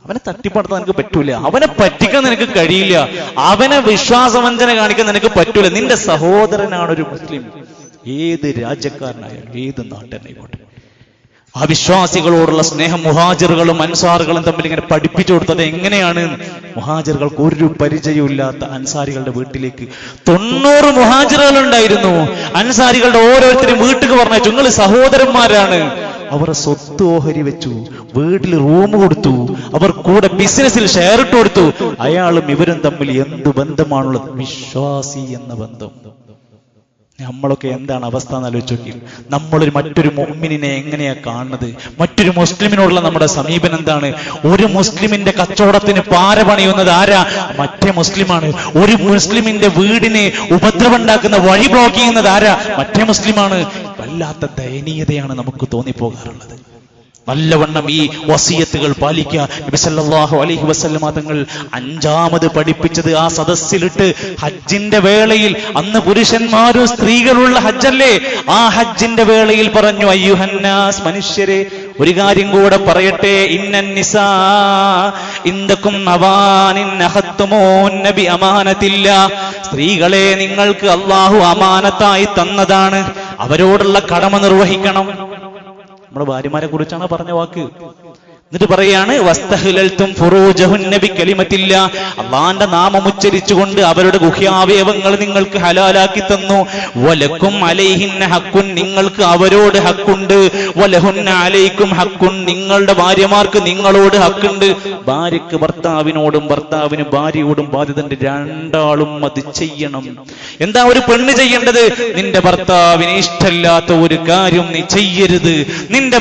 അവനെ തട്ടിപ്പടത്താൻ നിനക്ക് പറ്റൂല, അവനെ പറ്റിക്കാൻ നിനക്ക് കഴിയില്ല, അവനെ വിശ്വാസവഞ്ചന കാണിക്കാൻ നിനക്ക് പറ്റൂല. നിന്റെ സഹോദരനാണ് ഒരു മുസ്ലിം, ഏത് രാജ്യക്കാരനായാലും ഏത് നാട്ടിലായിക്കോട്ടെ. ആ വിശ്വാസികളോടുള്ള സ്നേഹം മുഹാജിറുകളും അൻസാറുകളും തമ്മിൽ ഇങ്ങനെ പഠിപ്പിച്ചു കൊടുത്തത് എങ്ങനെയാണ്? മുഹാജിറുകൾക്ക് ഒരു പരിചയമില്ലാത്ത അൻസാരികളുടെ വീട്ടിലേക്ക് 90 മുഹാജിറുകൾ ഉണ്ടായിരുന്നു. അൻസാരികളുടെ ഓരോരുത്തരും വീട്ടിൽ പറഞ്ഞു, നിങ്ങൾ സഹോദരന്മാരാണ്. അവരെ സ്വത്ത് ഓഹരി വെച്ചു, വീട്ടിൽ റൂം കൊടുത്തു, അവർ കൂടെ ബിസിനസ്സിൽ ഷെയർ ഇട്ട് കൊടുത്തു. അയാളും ഇവരും തമ്മിൽ എന്ത് ബന്ധമാണുള്ളത്? വിശ്വാസി എന്ന ബന്ധം. നമ്മളൊക്കെ എന്താണ് അവസ്ഥ എന്ന് ആലോചിച്ച് നോക്കി. നമ്മളൊരു മറ്റൊരു മുഅ്മിനിനെ എങ്ങനെയാ കാണുന്നത്? മറ്റൊരു മുസ്ലിമിനോടുള്ള നമ്മുടെ സമീപനം എന്താണ്? ഒരു മുസ്ലിമിന്റെ കച്ചവടത്തിന് പാര പണിയുന്നത് ആരാ? മറ്റേ മുസ്ലിമാണ്. ഒരു മുസ്ലിമിന്റെ വീടിന് ഉപദ്രവം ഉണ്ടാക്കുന്ന, വഴി ബ്ലോക്ക് ചെയ്യുന്നത് ആരാ? മറ്റേ മുസ്ലിമാണ്. പല വല്ലാത്ത ദയനീയതയാണ് നമുക്ക് തോന്നിപ്പോകാറുള്ളത്. നല്ലവണ്ണം ഈ വസിയത്തുകൾ പാലിക്കുക. നബി സല്ലല്ലാഹു അലൈഹി വസല്ലമ തങ്ങൾ 5ാമത് പഠിപ്പിച്ചത് ആ സദസ്സിലിട്ട് ഹജ്ജിന്റെ വേളയിൽ, അന്ന് പുരുഷന്മാരും സ്ത്രീകളുള്ള ഹജ്ജല്ലേ, ആ ഹജ്ജിന്റെ വേളയിൽ പറഞ്ഞു, അയ്യുഹന്നാസ്, മനുഷ്യരെ, ഒരു കാര്യം കൂടെ പറയട്ടെ, ഇന്നൻ നിസാ ഇന്ദകും അവാനിൻ അഖത്തുമൂൻ ബി അമാനത്തില്ല, സ്ത്രീകളെ നിങ്ങൾക്ക് അല്ലാഹു അമാനത്തായി തന്നതാണ്, അവരോടുള്ള കടമ നിർവഹിക്കണം. നമ്മുടെ ഭാര്യമാരെ കുറിച്ചാണ് പറഞ്ഞ വാക്ക്. എന്നിട്ട് പറയാണ്, വസ്തഹ്ലൽതും ഫുറൂജഹുന്ന ബികലിമത്തില്ല, അല്ലാഹുവിന്റെ നാമം ഉച്ചരിച്ചുകൊണ്ട് അവരുടെ ഗുഹ്യാവയവങ്ങൾ നിങ്ങൾക്ക് ഹലാലാക്കി തന്നു. വലക്കും അലൈഹിന്ന ഹഖ്കുൻ, നിങ്ങൾക്ക് അവരോട് ഹക്കുണ്ട്. വലഹുന്ന അലൈക്കും ഹഖ്കുൻ, നിങ്ങളുടെ ഭാര്യമാർക്ക് നിങ്ങളോട് ഹക്കുണ്ട്. ഭാര്യക്ക് ഭർത്താവിനോടും ഭർത്താവിന് ഭാര്യയോടും ബാധ്യതയുണ്ട്. രണ്ടാളും അത് ചെയ്യണം. എന്താ ഒരു പെണ്ണ് ചെയ്യേണ്ടത്? നിന്റെ ഭർത്താവിന് ഇഷ്ടമില്ലാത്ത ഒരു കാര്യം നീ ചെയ്യരുത്. നിന്റെ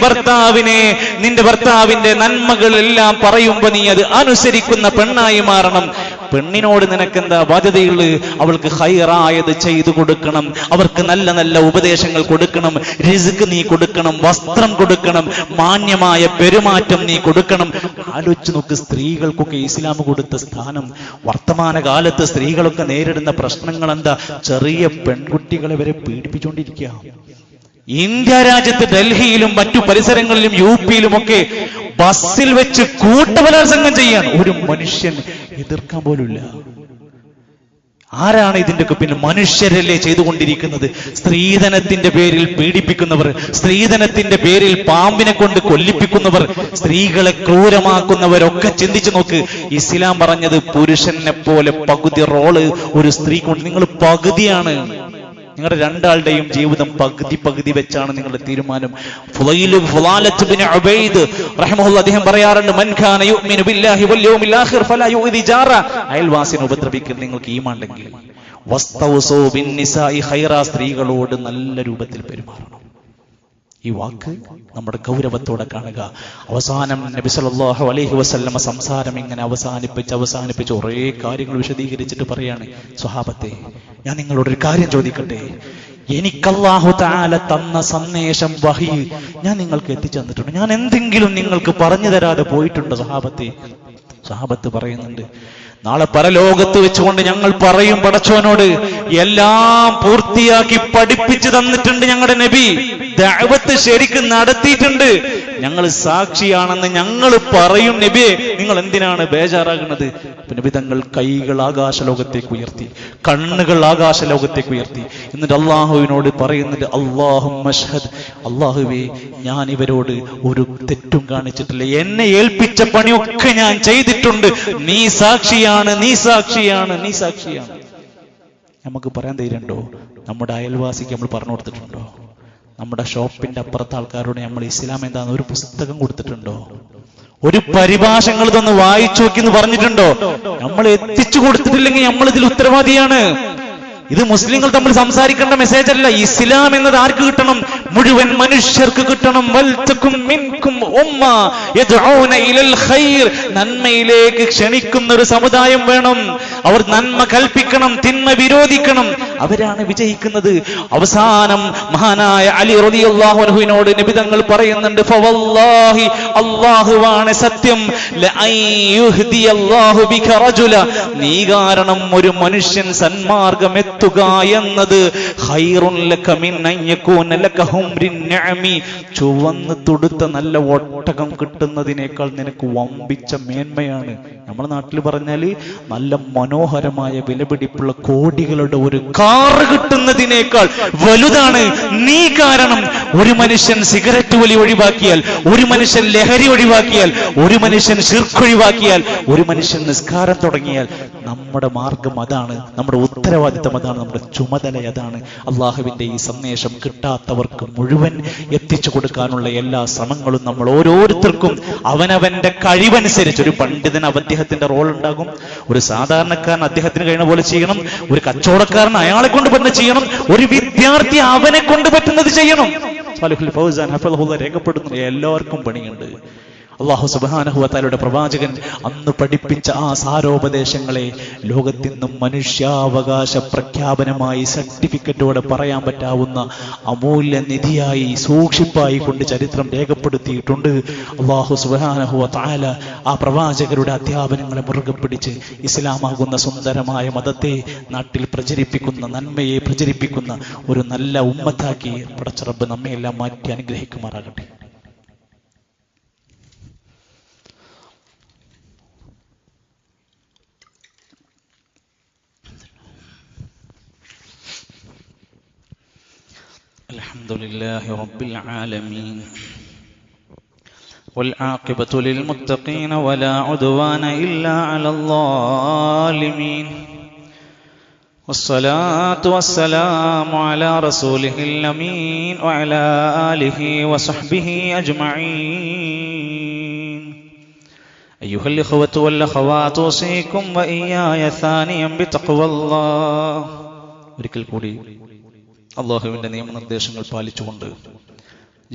ഭർത്താവിന്റെ നന്മകളെല്ലാം പറയുമ്പോ നീ അത് അനുസരിക്കുന്ന പെണ്ണായി മാറണം. പെണ്ണിനോട് നിനക്കെന്താ ബാധ്യതയുള്ളത്? അവൾക്ക് ഹൈറായത് ചെയ്തു കൊടുക്കണം, അവർക്ക് നല്ല നല്ല ഉപദേശങ്ങൾ കൊടുക്കണം, റിസ്ക് നീ കൊടുക്കണം, വസ്ത്രം കൊടുക്കണം, മാന്യമായ പെരുമാറ്റം നീ കൊടുക്കണം. ആലോചിച്ച് നോക്ക്, സ്ത്രീകൾക്കൊക്കെ ഇസ്ലാം കൊടുത്ത സ്ഥാനം. വർത്തമാനകാലത്ത് സ്ത്രീകളൊക്കെ നേരിടുന്ന പ്രശ്നങ്ങൾ എന്താ? ചെറിയ പെൺകുട്ടികളെ വരെ പീഡിപ്പിച്ചുകൊണ്ടിരിക്കുക. ഇന്ത്യ രാജ്യത്ത് ഡൽഹിയിലും മറ്റു പരിസരങ്ങളിലും യുപിയിലുമൊക്കെ ബസ്സിൽ വെച്ച് കൂട്ടബലാത്സംഗം ചെയ്യാൻ ഒരു മനുഷ്യൻ എതിർക്കാൻ പോലുമില്ല. ആരാണ് ഇതിന്റെയൊക്കെ പിന്നെ? മനുഷ്യരല്ലേ ചെയ്തുകൊണ്ടിരിക്കുന്നത്. സ്ത്രീധനത്തിന്റെ പേരിൽ പീഡിപ്പിക്കുന്നവർ, സ്ത്രീധനത്തിന്റെ പേരിൽ പാമ്പിനെ കൊണ്ട് കൊല്ലിപ്പിക്കുന്നവർ, സ്ത്രീകളെ ക്രൂരമാക്കുന്നവരൊക്കെ ചിന്തിച്ചു നോക്ക്. ഇസ്ലാം പറഞ്ഞത് പുരുഷനെ പോലെ പകുതി റോള് ഒരു സ്ത്രീക്കുണ്ട്. നിങ്ങൾ പകുതിയാണ്. നിങ്ങളുടെ രണ്ടാളുടെയും ജീവിതം പകുതി വെച്ചാണ് നിങ്ങളുടെ തീരുമാനം. അദ്ദേഹം പറയാറുണ്ട്, മൻ കാന യുഅ്മിനു ബില്ലാഹി വൽ യൗമിൽ ആഖിർ ഫലാ യുഅ്ദി ജാറ, അയൽവാസിനെ ഉപദ്രവിക്കരുത് നിങ്ങൾക്ക് ഈമാനുണ്ടെങ്കിൽ. വസ്തൗസൂ ബിന്നിസാഇ ഖൈറാ, സ്ത്രീകളോട് നല്ല രൂപത്തിൽ പെരുമാറണം. ഈ വാക്ക് നമ്മുടെ ഗൗരവത്തോടെ കാണുക. അവസാനം നബി സല്ലല്ലാഹു അലൈഹി വസല്ലമ സംസാരം ഇങ്ങനെ അവസാനിപ്പിച്ച് ഒരേ കാര്യങ്ങൾ വിശദീകരിച്ചിട്ട് പറയാണ്, സ്വഹാബത്തെ, ഞാൻ നിങ്ങളോടൊരു കാര്യം ചോദിക്കട്ടെ? എനിക്ക് അല്ലാഹു തആല തന്ന സന്ദേശം വഹി ഞാൻ നിങ്ങൾക്ക് എത്തിച്ചു തന്നിട്ടുണ്ട്. ഞാൻ എന്തെങ്കിലും നിങ്ങൾക്ക് പറഞ്ഞു തരാതെ പോയിട്ടുണ്ടോ സ്വഹാബത്തെ? സ്വഹാബത്ത് പറയുന്നുണ്ട്, നാളെ പരലോകത്ത് വെച്ചുകൊണ്ട് ഞങ്ങൾ പറയും, പടച്ചോനോട് എല്ലാം പൂർത്തിയാക്കി പഠിപ്പിച്ചു തന്നിട്ടുണ്ട് ഞങ്ങളുടെ നബി, ദഅവത്ത് ശരിക്കും നടത്തിയിട്ടുണ്ട്, ഞങ്ങൾ സാക്ഷിയാണെന്ന് ഞങ്ങൾ പറയും. നബിയെ, നിങ്ങൾ എന്തിനാണ് ബേജാറാകുന്നത്? നബി തങ്ങൾ കൈകൾ ആകാശലോകത്തേക്ക് ഉയർത്തി, കണ്ണുകൾ ആകാശലോകത്തേക്ക് ഉയർത്തി, എന്നിട്ട് അള്ളാഹുവിനോട് പറയുന്നുണ്ട്, അല്ലാഹുമ്മ അശ്ഹദ്, അള്ളാഹുവേ, ഞാൻ ഇവരോട് ഒരു തെറ്റും കാണിച്ചിട്ടില്ല, എന്നെ ഏൽപ്പിച്ച പണിയൊക്കെ ഞാൻ ചെയ്തിട്ടുണ്ട്, നീ സാക്ഷിയാണ്, നീ സാക്ഷിയാണ്, നീ സാക്ഷിയാണ്. നമുക്ക് പറയാൻ ധൈര്യമുണ്ടോ? നമ്മുടെ അയൽവാസിക്ക് നമ്മൾ പറഞ്ഞു കൊടുത്തിട്ടുണ്ടോ? നമ്മുടെ ഷോപ്പിന്റെ അപ്പുറത്തെ ആൾക്കാരോട് നമ്മൾ ഇസ്ലാം എന്താന്ന് ഒരു പുസ്തകം കൊടുത്തിട്ടുണ്ടോ? ഒരു പരിഭാഷകൾ ഇതൊന്ന് വായിച്ചു നോക്കി എന്ന് പറഞ്ഞിട്ടുണ്ടോ? നമ്മൾ എത്തിച്ചു കൊടുത്തിട്ടില്ലെങ്കിൽ നമ്മൾ ഇതിൽ ഉത്തരവാദിയാണ്. ഇത് മുസ്ലിങ്ങൾ തമ്മിൽ സംസാരിക്കേണ്ട മെസ്സേജ് അല്ല. ഇസ്ലാം എന്നത് ആർക്ക് കിട്ടണം? മുഴുവൻ മനുഷ്യർക്ക് കിട്ടണം. വൽതകും മിൻകും ഉമ്മ യദ്ഊന ഇലൽ ഖൈർ, നന്മയിലേക്ക് ക്ഷണിക്കുന്ന ഒരു സമുദായം വേണം. അവർ നന്മ കൽപ്പിക്കണം, തിന്മ വിരോധിക്കണം. അവരാണ് വിജയിക്കുന്നത്. അവസാനം മഹാനായ അലി റളിയല്ലാഹു അൻഹുവിനോട് നബി തങ്ങൾ പറയുന്നുണ്ട്, ഫവല്ലാഹി, അല്ലാഹുവാണ് സത്യം, ലഅൻ യുഹ്ദിയല്ലാഹു ബിക റജുല, നീ കാരണം ഒരു മനുഷ്യൻ സന്മാർഗം എത്തുക എന്നത് ഖൈറുൻ ലക മിൻ അൻ യകൂന ലക ഹുംറിൻ നഅമി, ചുവന്ന് തുടുത്ത നല്ല ഒട്ടകം കിട്ടുന്നതിനേക്കാൾ നിനക്ക് വമ്പിച്ച മേന്മയാണ്. നമ്മുടെ നാട്ടിൽ പറഞ്ഞാല് നല്ല മനോഹരമായ വിലപിടിപ്പുള്ള കോടികളുടെ ഒരു കാറ് കിട്ടുന്നതിനേക്കാൾ വലുതാണ് നീ കാരണം. ഒരു മനുഷ്യൻ സിഗരറ്റ് വലി ഒഴിവാക്കിയാൽ, ഒരു മനുഷ്യൻ ലഹരി ഒഴിവാക്കിയാൽ, ഒരു മനുഷ്യൻ ശിർക്ക് ഒഴിവാക്കിയാൽ, ഒരു മനുഷ്യൻ നിസ്കാരം തുടങ്ങിയാൽ, നമ്മുടെ മാർഗം അതാണ്, നമ്മുടെ ഉത്തരവാദിത്തം അതാണ്, നമ്മുടെ ചുമതല അതാണ്. അള്ളാഹുവിന്റെ ഈ സന്ദേശം കിട്ടാത്തവർക്ക് മുഴുവൻ എത്തിച്ചു കൊടുക്കാനുള്ള എല്ലാ ശ്രമങ്ങളും നമ്മൾ ഓരോരുത്തർക്കും അവനവന്റെ കഴിവനുസരിച്ച്. ഒരു പണ്ഡിതൻ അദ്ദേഹത്തിന്റെ റോൾ ഉണ്ടാകും, ഒരു സാധാരണക്കാരൻ അദ്ദേഹത്തിന് കഴിയുന്ന പോലെ ചെയ്യണം, ഒരു കച്ചവടക്കാരൻ അയാളെ കൊണ്ട് പറ്റുന്നത് ചെയ്യണം, ഒരു വിദ്യാർത്ഥി അവനെ കൊണ്ട് പറ്റുന്നത് ചെയ്യണം. സാലിഹുൽ ഫൗസാൻ ഹഫളഹുല്ലാഹ് രേഖപ്പെടുത്തുന്നു, എല്ലാവർക്കും പണിയുണ്ട്. അല്ലാഹു സുബ്ഹാനഹു വ തആലയുടെ പ്രവാചകൻ അന്ന് പഠിപ്പിച്ച ആ സാരോപദേശങ്ങളെ ലോകത്തിന്നും മനുഷ്യാവകാശ പ്രഖ്യാപനമായി സർട്ടിഫിക്കറ്റോടെ പറയാൻ പറ്റാവുന്ന അമൂല്യ നിധിയായി സൂക്ഷിപ്പായി കൊണ്ട് ചരിത്രം രേഖപ്പെടുത്തിയിട്ടുണ്ട്. അല്ലാഹു സുബ്ഹാനഹു വ തആല ആ പ്രവാചകരുടെ അധ്യാപനങ്ങളെ മുറുകെ പിടിച്ച് ഇസ്ലാമാകുന്ന സുന്ദരമായ മതത്തെ നാട്ടിൽ പ്രചരിപ്പിക്കുന്ന, നന്മയെ പ്രചരിപ്പിക്കുന്ന ഒരു നല്ല ഉമ്മത്താക്കി പടച്ച റബ്ബ് നമ്മെ എല്ലാം മാറ്റി അനുഗ്രഹിക്കുമാറാകട്ടെ. അൽഹംദുലില്ലാഹി റബ്ബിൽ ആലമീൻ والعاقبة للمتقين ولا عدوان إلا على الظالمين والصلاة والسلام على رسوله الأمين وعلى آله وصحبه أجمعين. أيها الإخوة والأخوات أوصيكم وإياي ثانيا بتقوى الله. ഒരിക്കൽ കൂടി അല്ലാഹുവിന്റെ നിയമനിർദ്ദേശങ്ങൾ പാലിച്ചുകൊണ്ട്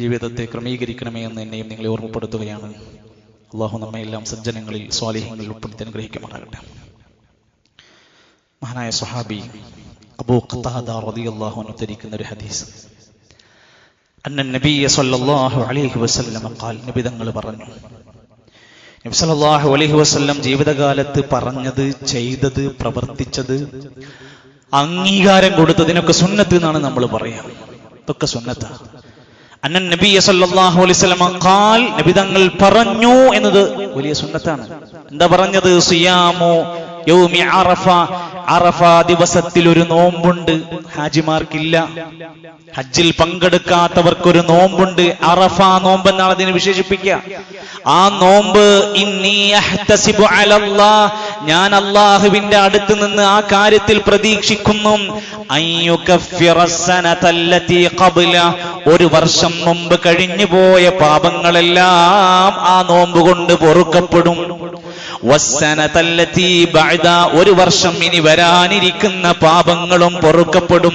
ജീവിതത്തെ ക്രമീകരിക്കണമേ എന്ന് എന്നെയും നിങ്ങളെ ഓർമ്മപ്പെടുത്തുകയാണ്. അല്ലാഹു നമ്മെ എല്ലാം സജ്ജനങ്ങളിൽ സ്വാലിഹ്യങ്ങളിൽ ഉൾപ്പെടുത്തി അനുഗ്രഹിക്കുമാറാകട്ടെ. മഹാനായ സ്വഹാബി അബൂ ഖതാദ റളിയല്ലാഹു അൻഹു ഉദ്ധരിക്കുന്ന ഒരു ഹദീസ്, അന്ന നബിയ സല്ലല്ലാഹു അലൈഹി വസല്ലം ഖാൽ, നബി തങ്ങൾ പറഞ്ഞു, നബി സല്ലല്ലാഹു അലൈഹി വസല്ലം ജീവിതകാലത്ത് പറഞ്ഞത്, ചെയ്തത്, പ്രവർത്തിച്ചത്, അംഗീകാരം കൊടുത്തതിനൊക്കെ സുന്നത്ത് എന്നാണ് നമ്മൾ പറയാ. ഇതൊക്കെ സുന്നത്താ. അന്നൻ നബിയ സല്ലല്ലാഹു അലൈഹി വസല്ലം ഖാൽ, നബി തങ്ങൾ പറഞ്ഞു എന്നത് വലിയ സുന്നത്താണ്. എന്താ പറഞ്ഞത്? സിയാമു യൗമി അറഫ, അറഫ ദിവസത്തിൽ ഒരു നോമ്പുണ്ട്. ഹാജിമാർക്കില്ല, ഹജ്ജിൽ പങ്കെടുക്കാത്തവർക്കൊരു നോമ്പുണ്ട്. അറഫ നോമ്പ് എന്നാണ് അതിനെ വിശേഷിപ്പിക്കുക. ആ നോമ്പ് ഇന്നി അഹ്തസിബു അലല്ലാഹ്, ഞാൻ അല്ലാഹുവിന്റെ അടുത്ത് നിന്ന് ആ കാര്യത്തിൽ പ്രതീക്ഷിക്കുന്നു, അയ്യുകഫിറസ്സനതല്ലതി ഖബ്ല, ഒരു വർഷം മുമ്പ് കഴിഞ്ഞു പോയ പാപങ്ങളെല്ലാം ആ നോമ്പ് കൊണ്ട് പൊറുക്കപ്പെടും. വസ്സനതല്ലതി ബഅദ, ഒരു വർഷം ഇനി വരാനിരിക്കുന്ന പാപങ്ങളും പൊറുക്കപ്പെടും.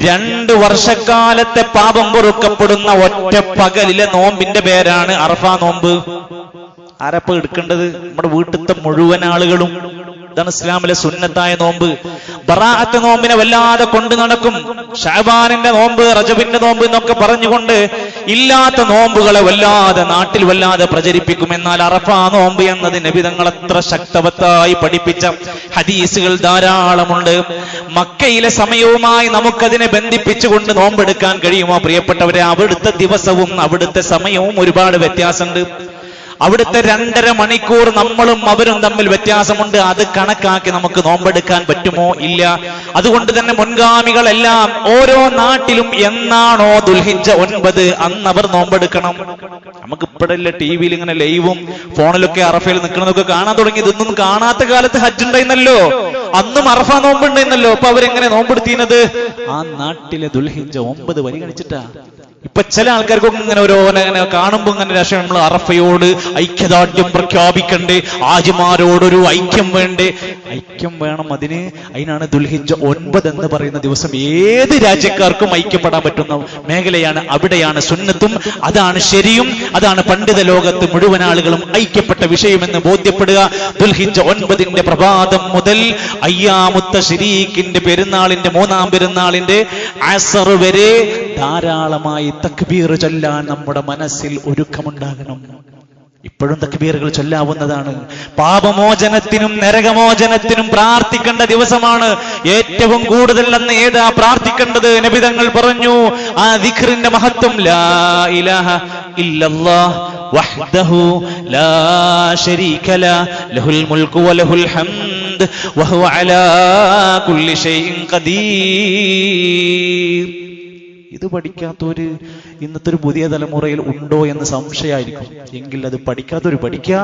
2 വർഷക്കാലത്തെ പാപം പൊറുക്കപ്പെടുന്ന ഒറ്റ പകലിലെ നോമ്പിന്റെ പേരാണ് അറഫ നോമ്പ്. ആരപ്പ എടുക്കേണ്ടത്? നമ്മുടെ വീട്ടിലത്തെ മുഴുവൻ ആളുകളും. ഇതാണ് ഇസ്ലാമിലെ സുന്നത്തായ നോമ്പ്. ബറാഅത്ത് നോമ്പിനെ വല്ലാതെ കൊണ്ടു നടക്കും. ശഅബാനിന്റെ നോമ്പ്, റജബിന്റെ നോമ്പ് എന്നൊക്കെ പറഞ്ഞുകൊണ്ട് ഇല്ലാത്ത നോമ്പുകളെ വല്ലാതെ നാട്ടിൽ വല്ലാതെ പ്രചരിപ്പിക്കും. എന്നാൽ അറഫ നോമ്പ് എന്നത് നബി തങ്ങൾ അത്ര ശക്തവത്തായി പഠിപ്പിച്ച ഹദീസുകൾ ധാരാളമുണ്ട്. മക്കയിലെ സമയവുമായി നമുക്കതിനെ ബന്ധിപ്പിച്ചുകൊണ്ട് നോമ്പെടുക്കാൻ കഴിയുമോ പ്രിയപ്പെട്ടവരെ? അവിടുത്തെ ദിവസവും അവിടുത്തെ സമയവും ഒരുപാട് വ്യത്യാസമുണ്ട്. അവിടുത്തെ 2.5 മണിക്കൂർ നമ്മളും അവരും തമ്മിൽ വ്യത്യാസമുണ്ട്. അത് കണക്കാക്കി നമുക്ക് നോമ്പെടുക്കാൻ പറ്റുമോ? ഇല്ല. അതുകൊണ്ട് തന്നെ മുൻഗാമികളെല്ലാം ഓരോ നാട്ടിലും എന്നാണോ ദുൽഹിജ്ജ 9 അന്ന് അവർ നോമ്പെടുക്കണം. നമുക്ക് ഇപ്പോഴല്ലേ ടിവിയിൽ ഇങ്ങനെ ലൈവും ഫോണിലൊക്കെ അറഫയിൽ നിൽക്കണതൊക്കെ കാണാൻ തുടങ്ങി. ഇതൊന്നും കാണാത്ത കാലത്ത് ഹജ്ജ് ഉണ്ടായിരുന്നല്ലോ, അന്നും അറഫ നോമ്പുണ്ടായിരുന്നല്ലോ. അപ്പൊ അവരെങ്ങനെ നോമ്പെടുത്തിയത്? ആ നാട്ടിലെ ദുൽഹിജ്ജ 9 പരിഗണിച്ചിട്ടാ. ഇപ്പൊ ചില ആൾക്കാർക്കൊക്കെ ഇങ്ങനെ ഓരോങ്ങനെ കാണുമ്പോ ഇങ്ങനെ രാഷ്ട്രീയം, നമ്മൾ അറഫയോട് ഐക്യദാർഢ്യം പ്രഖ്യാപിക്കണ്ടേ, ആജിമാരോടൊരു ഐക്യം വേണ്ടേ? ഐക്യം വേണം. അതിനാണ് ദുൽഹിജ്ജ 9 എന്ന് പറയുന്ന ദിവസം ഏത് രാജ്യക്കാർക്കും ഐക്യപ്പെടാൻ പറ്റുന്ന മേഖലയാണ്. അവിടെയാണ് സുന്നത്തും അതാണ് ശരിയും അതാണ് പണ്ഡിത ലോകത്ത് മുഴുവൻ ആളുകളും ഐക്യപ്പെട്ട വിഷയമെന്ന് ബോധ്യപ്പെടുക. ദുൽഹിജ്ജ 9 പ്രഭാതം മുതൽ അയ്യാമുത്ത ശരീക്കിന്റെ പെരുന്നാളിന്റെ 3-ാം പെരുന്നാളിന്റെ അസർ വരെ ധാരാളമായി തക്ബീർ ചൊല്ലാൻ നമ്മുടെ മനസ്സിൽ ഒരുക്കമുണ്ടാകണം. ഇപ്പോഴും തക്ബീറുകൾ ചൊല്ലാവുന്നതാണ്. പാപമോചനത്തിനും നരകമോചനത്തിനും പ്രാർത്ഥിക്കേണ്ട ദിവസമാണ്. ഏറ്റവും കൂടുതൽ അന്ന് ഏതാ പ്രാർത്ഥിക്കേണ്ടത്? നബി തങ്ങൾ പറഞ്ഞു, ആ ദിക്റിന്റെ മഹത്വം, ലാ ഇലാഹ ഇല്ലല്ലാഹ് വഹ്ദഹു ലാ ശരീക ലഹു ലഹുൽ മുൽക്കു വലഹുൽ ഹംദ് വഹുവ അലാ കുല്ലി ഷൈഇൻ ഖദീർ. ഇത് പഠിക്കാത്തൊരു ഇന്നത്തെ ഒരു പുതിയ തലമുറയിൽ ഉണ്ടോ എന്ന് സംശയമായിരിക്കും. എങ്കിൽ അത് പഠിക്കാത്തൊരു പഠിക്കുക,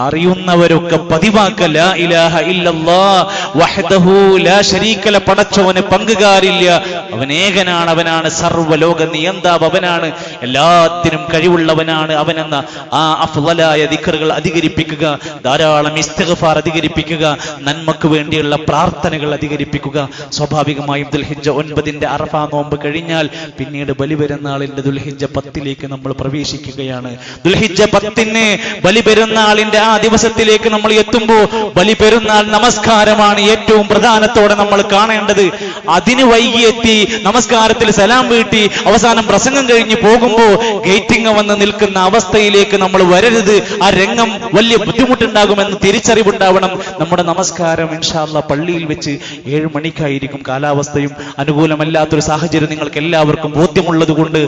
അറിയുന്നവരൊക്കെ പതിവാക്ക. ലാ ഇലാഹ ഇല്ലല്ലാഹ് വഹ്ദഹു ലാ ശരീക ലഹു, പടച്ചവന് പങ്കുകാരില്ല, അവൻ ഏകനാണ്, അവനാണ് സർവ്വലോക നിയന്താവ്, അവനാണ് എല്ലാത്തിനും കഴിവുള്ളവനാണ് അവനെന്ന ആ അഫ്ളലായ ദിക്റുകൾ അധികരിപ്പിക്കുക. ധാരാളം ഇസ്തിഗ്ഫാർ അധികരിപ്പിക്കുക. നന്മക്ക് വേണ്ടിയുള്ള പ്രാർത്ഥനകൾ അധികരിപ്പിക്കുക. സ്വാഭാവികമായും ദുൽഹിജ്ജ 9 അറഫ നോമ്പ് കഴിഞ്ഞാൽ പിന്നീട് ബലിപെരുന്നാളിൽ പെരുന്നാളിന്റെ ദുൽഹിജ്ജ 10 നമ്മൾ പ്രവേശിക്കുകയാണ്. ദുൽഹിജ്ജ 10 ബലിപെരുന്നാളിന്റെ ആ ദിവസത്തിലേക്ക് നമ്മൾ എത്തുമ്പോൾ ബലിപെരുന്നാൾ നമസ്കാരമാണ് ഏറ്റവും പ്രധാനത്തോടെ നമ്മൾ കാണേണ്ടത്. അതിന് വൈകിയെത്തി നമസ്കാരത്തിൽ സലാം വീട്ടി അവസാനം പ്രസംഗം കഴിഞ്ഞ് പോകുമ്പോൾ ഗേറ്റിംഗ് വന്ന് നിൽക്കുന്ന അവസ്ഥയിലേക്ക് നമ്മൾ വരരുത്. ആ രംഗം വലിയ ബുദ്ധിമുട്ടുണ്ടാകുമെന്ന് തിരിച്ചറിവുണ്ടാവണം. നമ്മുടെ നമസ്കാരം ഇൻഷാ അല്ലാഹ് പള്ളിയിൽ വെച്ച് 7 മണിക്കായിരിക്കും. കാലാവസ്ഥയും അനുകൂലമല്ലാത്തൊരു സാഹചര്യം നിങ്ങൾക്ക് എല്ലാവർക്കും ബോധ്യമുള്ളത് കൊണ്ട്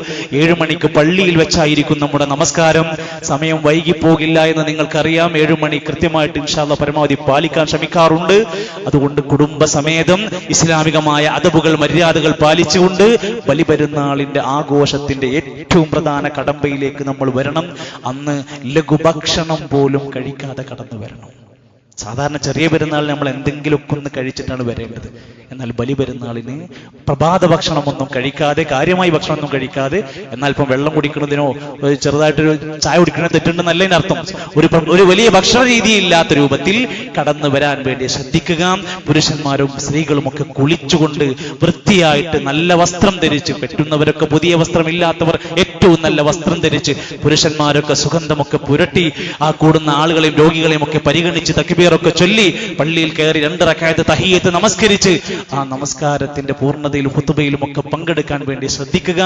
7 മണിക്ക് പള്ളിയിൽ വെച്ചായിരിക്കും നമ്മുടെ നമസ്കാരം. സമയം വൈകി പോകില്ല എന്ന് നിങ്ങൾക്കറിയാം. 7 മണി കൃത്യമായിട്ട് ഇൻഷാ അല്ലാഹ് പരമാവധി പാലിക്കാൻ ശ്രമിക്കാറുണ്ട്. അതുകൊണ്ട് കുടുംബസമേതം ഇസ്ലാമികമായ അദബുകൾ മര്യാദകൾ പാലിച്ചുകൊണ്ട് ബലിപെരുന്നാളിന്റെ ആഘോഷത്തിന്റെ ഏറ്റവും പ്രധാന കടമ്പയിലേക്ക് നമ്മൾ വരണം. അന്ന് ലഘുഭക്ഷണം പോലും കഴിക്കാതെ കടന്നു വരണം. സാധാരണ ചെറിയ പെരുന്നാളിന് നമ്മൾ എന്തെങ്കിലുമൊക്കെ ഒന്ന് കഴിച്ചിട്ടാണ് വരേണ്ടത്. എന്നാൽ ബലിപെരുന്നാളിന് പ്രഭാത ഭക്ഷണമൊന്നും കഴിക്കാതെ, കാര്യമായി ഭക്ഷണമൊന്നും കഴിക്കാതെ, എന്നാൽ ഇപ്പം വെള്ളം കുടിക്കുന്നതിനോ ചെറുതായിട്ടൊരു ചായ കുടിക്കുന്നതിനോ തെറ്റുണ്ടെന്നല്ല അതിനർത്ഥം. ഒരു വലിയ ഭക്ഷണ രീതി ഇല്ലാത്ത രൂപത്തിൽ കടന്നു വരാൻ വേണ്ടി ശ്രദ്ധിക്കുക. പുരുഷന്മാരും സ്ത്രീകളും ഒക്കെ കുളിച്ചുകൊണ്ട് വൃത്തിയായിട്ട് നല്ല വസ്ത്രം ധരിച്ച്, പറ്റുന്നവരൊക്കെ പുതിയ വസ്ത്രമില്ലാത്തവർ ഏറ്റവും നല്ല വസ്ത്രം ധരിച്ച്, പുരുഷന്മാരൊക്കെ സുഗന്ധമൊക്കെ പുരട്ടി ആ കൂടുന്ന ആളുകളെയും രോഗികളെയും ഒക്കെ പരിഗണിച്ച് തക്ബീറൊക്കെ ചൊല്ലി പള്ളിയിൽ കയറി 2 റക്അത്ത് തഹിയ്യത്ത് നമസ്കരിച്ച് ആ നമസ്കാരത്തിന്റെ പൂർണ്ണതയിലും ഖുതുബയിലും ഒക്കെ പങ്കെടുക്കാൻ വേണ്ടി ശ്രദ്ധിക്കുക.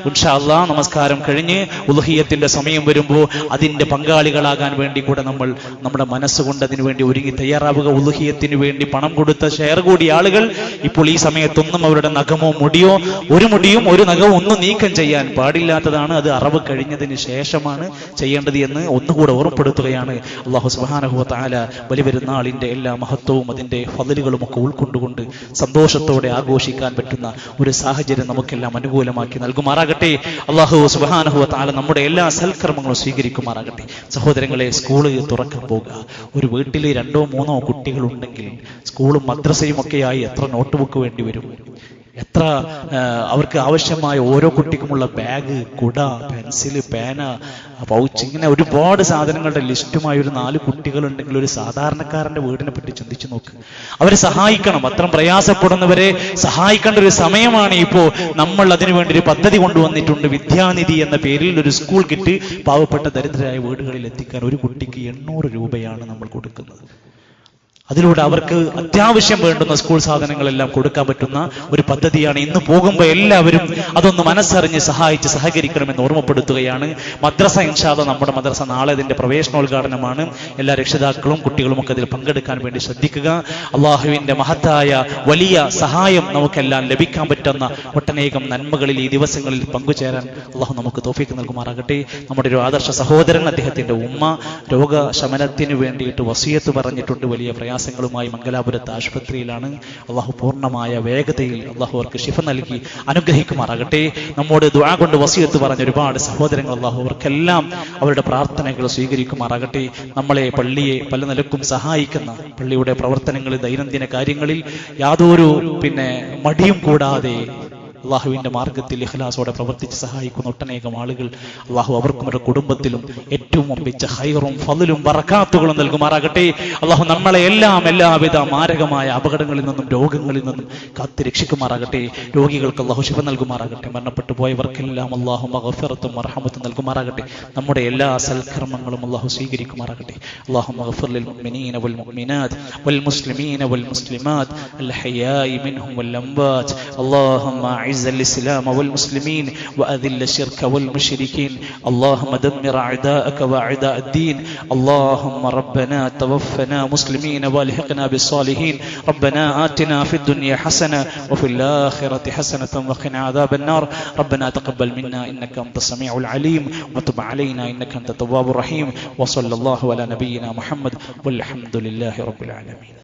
ഇൻഷാ അല്ലാഹ് നമസ്കാരം കഴിഞ്ഞ് ഉളുഹിയ്യത്തിന്റെ സമയം വരുമ്പോൾ അതിന്റെ പങ്കാളികളാകാൻ വേണ്ടി കൂടെ നമ്മൾ നമ്മുടെ മനസ്സുകൊണ്ട് അതിനു വേണ്ടി ഒരുങ്ങി തയ്യാറാവുക. ഉളുഹിയ്യത്തിന് വേണ്ടി പണം കൊടുത്ത ഷെയർ കൂടിയ ആളുകൾ ഇപ്പോൾ ഈ സമയത്തൊന്നും അവരുടെ നഖമോ മുടിയോ, ഒരു മുടിയും ഒരു നഖവും ഒന്നും നീക്കം ചെയ്യാൻ പാടില്ലാത്തതാണ്. അത് അറവ് കഴിഞ്ഞതിന് ശേഷമാണ് ചെയ്യേണ്ടത് എന്ന് ഒന്നുകൂടെ ഓർമ്മപ്പെടുത്തുകയാണ്. അല്ലാഹു സുബ്ഹാനഹു വ തആല ബലിപെരുന്നാളിന്റെ എല്ലാ മഹത്വവും അതിന്റെ ഫളലുകളും ഒക്കെ ഉൾക്കൊണ്ടുകൊണ്ട് സന്തോഷത്തോടെ ആഘോഷിക്കാൻ പറ്റുന്ന ഒരു സാഹചര്യം നമുക്കെല്ലാം അനുകൂലമാക്കി നൽകുമാറാകട്ടെ. അല്ലാഹു സുബ്ഹാനഹു വ തആല നമ്മുടെ എല്ലാ സൽക്കർമ്മങ്ങളും സ്വീകരിക്കുമാറാകട്ടെ. സഹോദരങ്ങളെ, സ്കൂള് തുറക്കാൻ പോകുക. ഒരു വീട്ടിൽ 2-3 കുട്ടികളുണ്ടെങ്കിൽ സ്കൂളും മദ്രസയും ഒക്കെയായി എത്ര നോട്ട് ബുക്ക് വേണ്ടി വരും? എത്ര അവർക്ക് ആവശ്യമായ ഓരോ കുട്ടിക്കുമുള്ള ബാഗ്, കുട, പെൻസില്, പേന, പൗച്ച്, ഇങ്ങനെ ഒരുപാട് സാധനങ്ങളുടെ ലിസ്റ്റുമായി ഒരു 4 കുട്ടികളുണ്ടെങ്കിൽ ഒരു സാധാരണക്കാരന്റെ വീടിനെ പറ്റി ചിന്തിച്ചു നോക്ക്. അവരെ സഹായിക്കണം. അത്രയും പ്രയാസപ്പെടുന്നവരെ സഹായിക്കേണ്ട ഒരു സമയമാണ് ഇപ്പോൾ. നമ്മൾ അതിനുവേണ്ടി ഒരു പദ്ധതി കൊണ്ടുവന്നിട്ടുണ്ട്. വിദ്യാനിധി എന്ന പേരിൽ ഒരു സ്കൂൾ കിറ്റ് പാവപ്പെട്ട ദരിദ്രരായ വീടുകളിൽ എത്തിക്കാൻ ഒരു കുട്ടിക്ക് 800 രൂപയാണ് നമ്മൾ കൊടുക്കുന്നത്. അതിലൂടെ അവർക്ക് അത്യാവശ്യം വേണ്ടുന്ന സ്കൂൾ സാധനങ്ങളെല്ലാം കൊടുക്കാൻ പറ്റുന്ന ഒരു പദ്ധതിയാണ്. ഇന്ന് പോകുമ്പോൾ എല്ലാവരും അതൊന്ന് മനസ്സറിഞ്ഞ് സഹായിച്ച് സഹകരിക്കണമെന്ന് ഓർമ്മപ്പെടുത്തുകയാണ്. മദ്രസ ഇൻഷാ അല്ലാഹ് നമ്മുടെ മദ്രസ നാളെ അതിന്റെ പ്രവേശനോദ്ഘാടനമാണ്. എല്ലാ രക്ഷിതാക്കളും കുട്ടികളും ഒക്കെ അതിൽ പങ്കെടുക്കാൻ വേണ്ടി ശ്രദ്ധിക്കുക. അള്ളാഹുവിന്റെ മഹത്തായ വലിയ സഹായം നമുക്കെല്ലാം ലഭിക്കാൻ പറ്റുന്ന ഒട്ടനേകം നന്മകളിൽ ഈ ദിവസങ്ങളിൽ പങ്കുചേരാൻ അള്ളാഹു നമുക്ക് തൗഫീഖ് നൽകുമാറാകട്ടെ. നമ്മുടെ ഒരു ആദർശ സഹോദരൻ, അദ്ദേഹത്തിന്റെ ഉമ്മ രോഗശമനത്തിന് വേണ്ടിയിട്ട് വസിയത്ത് പറഞ്ഞിട്ടുണ്ട്. വലിയ പ്രയാസങ്ങളുമായി മംഗലാപുരത്ത് ആശുപത്രിയിലാണ്. അള്ളാഹു പൂർണ്ണമായ വേഗതയിൽ അള്ളാഹു അവർക്ക് ശിഫ നൽകി അനുഗ്രഹിക്കുമാറാകട്ടെ. നമ്മോട് ദുആ കൊണ്ട് വസിയത്ത് പറഞ്ഞ ഒരുപാട് സഹോദരങ്ങൾ അള്ളാഹു അവർക്കെല്ലാം അവരുടെ പ്രാർത്ഥനകൾ സ്വീകരിക്കുമാറാകട്ടെ. നമ്മളെ പള്ളിയെ പല നിലക്കും സഹായിക്കുന്ന, പള്ളിയുടെ പ്രവർത്തനങ്ങളിൽ ദൈനംദിന കാര്യങ്ങളിൽ യാതൊരു മടിയും കൂടാതെ അള്ളാഹുവിന്റെ മാർഗത്തിൽ ഇഖ്ലാസോടെ പ്രവർത്തിച്ച് സഹായിക്കുന്ന ഒട്ടനേകം ആളുകൾ അള്ളാഹു അവർക്കും അവരുടെ കുടുംബത്തിലും ഏറ്റവും ഒപ്പിച്ച ഹൈറും ഫളലും ബറകാത്തുകളും നൽകുമാറാകട്ടെ. അള്ളാഹു നമ്മളെ എല്ലാവിധ മാരകമായ അപകടങ്ങളിൽ നിന്നും രോഗങ്ങളിൽ നിന്നും കാത്ത് രക്ഷിക്കുമാറാകട്ടെ. രോഗികൾക്ക് അള്ളാഹു ശിഫ നൽകുമാറാകട്ടെ. മരണപ്പെട്ടു പോയവർക്കെല്ലാം അള്ളാഹു മഗ്ഫിറത്തും മർഹമത്തും നൽകുമാറാകട്ടെ. നമ്മുടെ എല്ലാ സൽക്കർമ്മങ്ങളും അള്ളാഹു സ്വീകരിക്കുമാറാകട്ടെ. അല്ലാഹുമ്മ ഗ്ഫിർ ലിൽ മുഅ്മിനീന വൽ മുഅ്മിനാത്ത് വൽ മുസ്ലിമീന വൽ മുസ്ലിമാത്ത് അൽ ഹയാഇ മിൻഹും വൽ അംവാത്ത്. അല്ലാഹുമ്മ أعز الإسلام والمسلمين وأذل الشرك والمشركين. اللهم دمر أعداءك وأعداء الدين. اللهم ربنا توفنا مسلمين والحقنا بالصالحين. ربنا آتنا في الدنيا حسنة وفي الآخرة حسنة وقنا عذاب النار. ربنا تقبل منا إنك أنت السميع العليم وتب علينا إنك أنت التواب الرحيم. وصلى الله على نبينا محمد والحمد لله رب العالمين.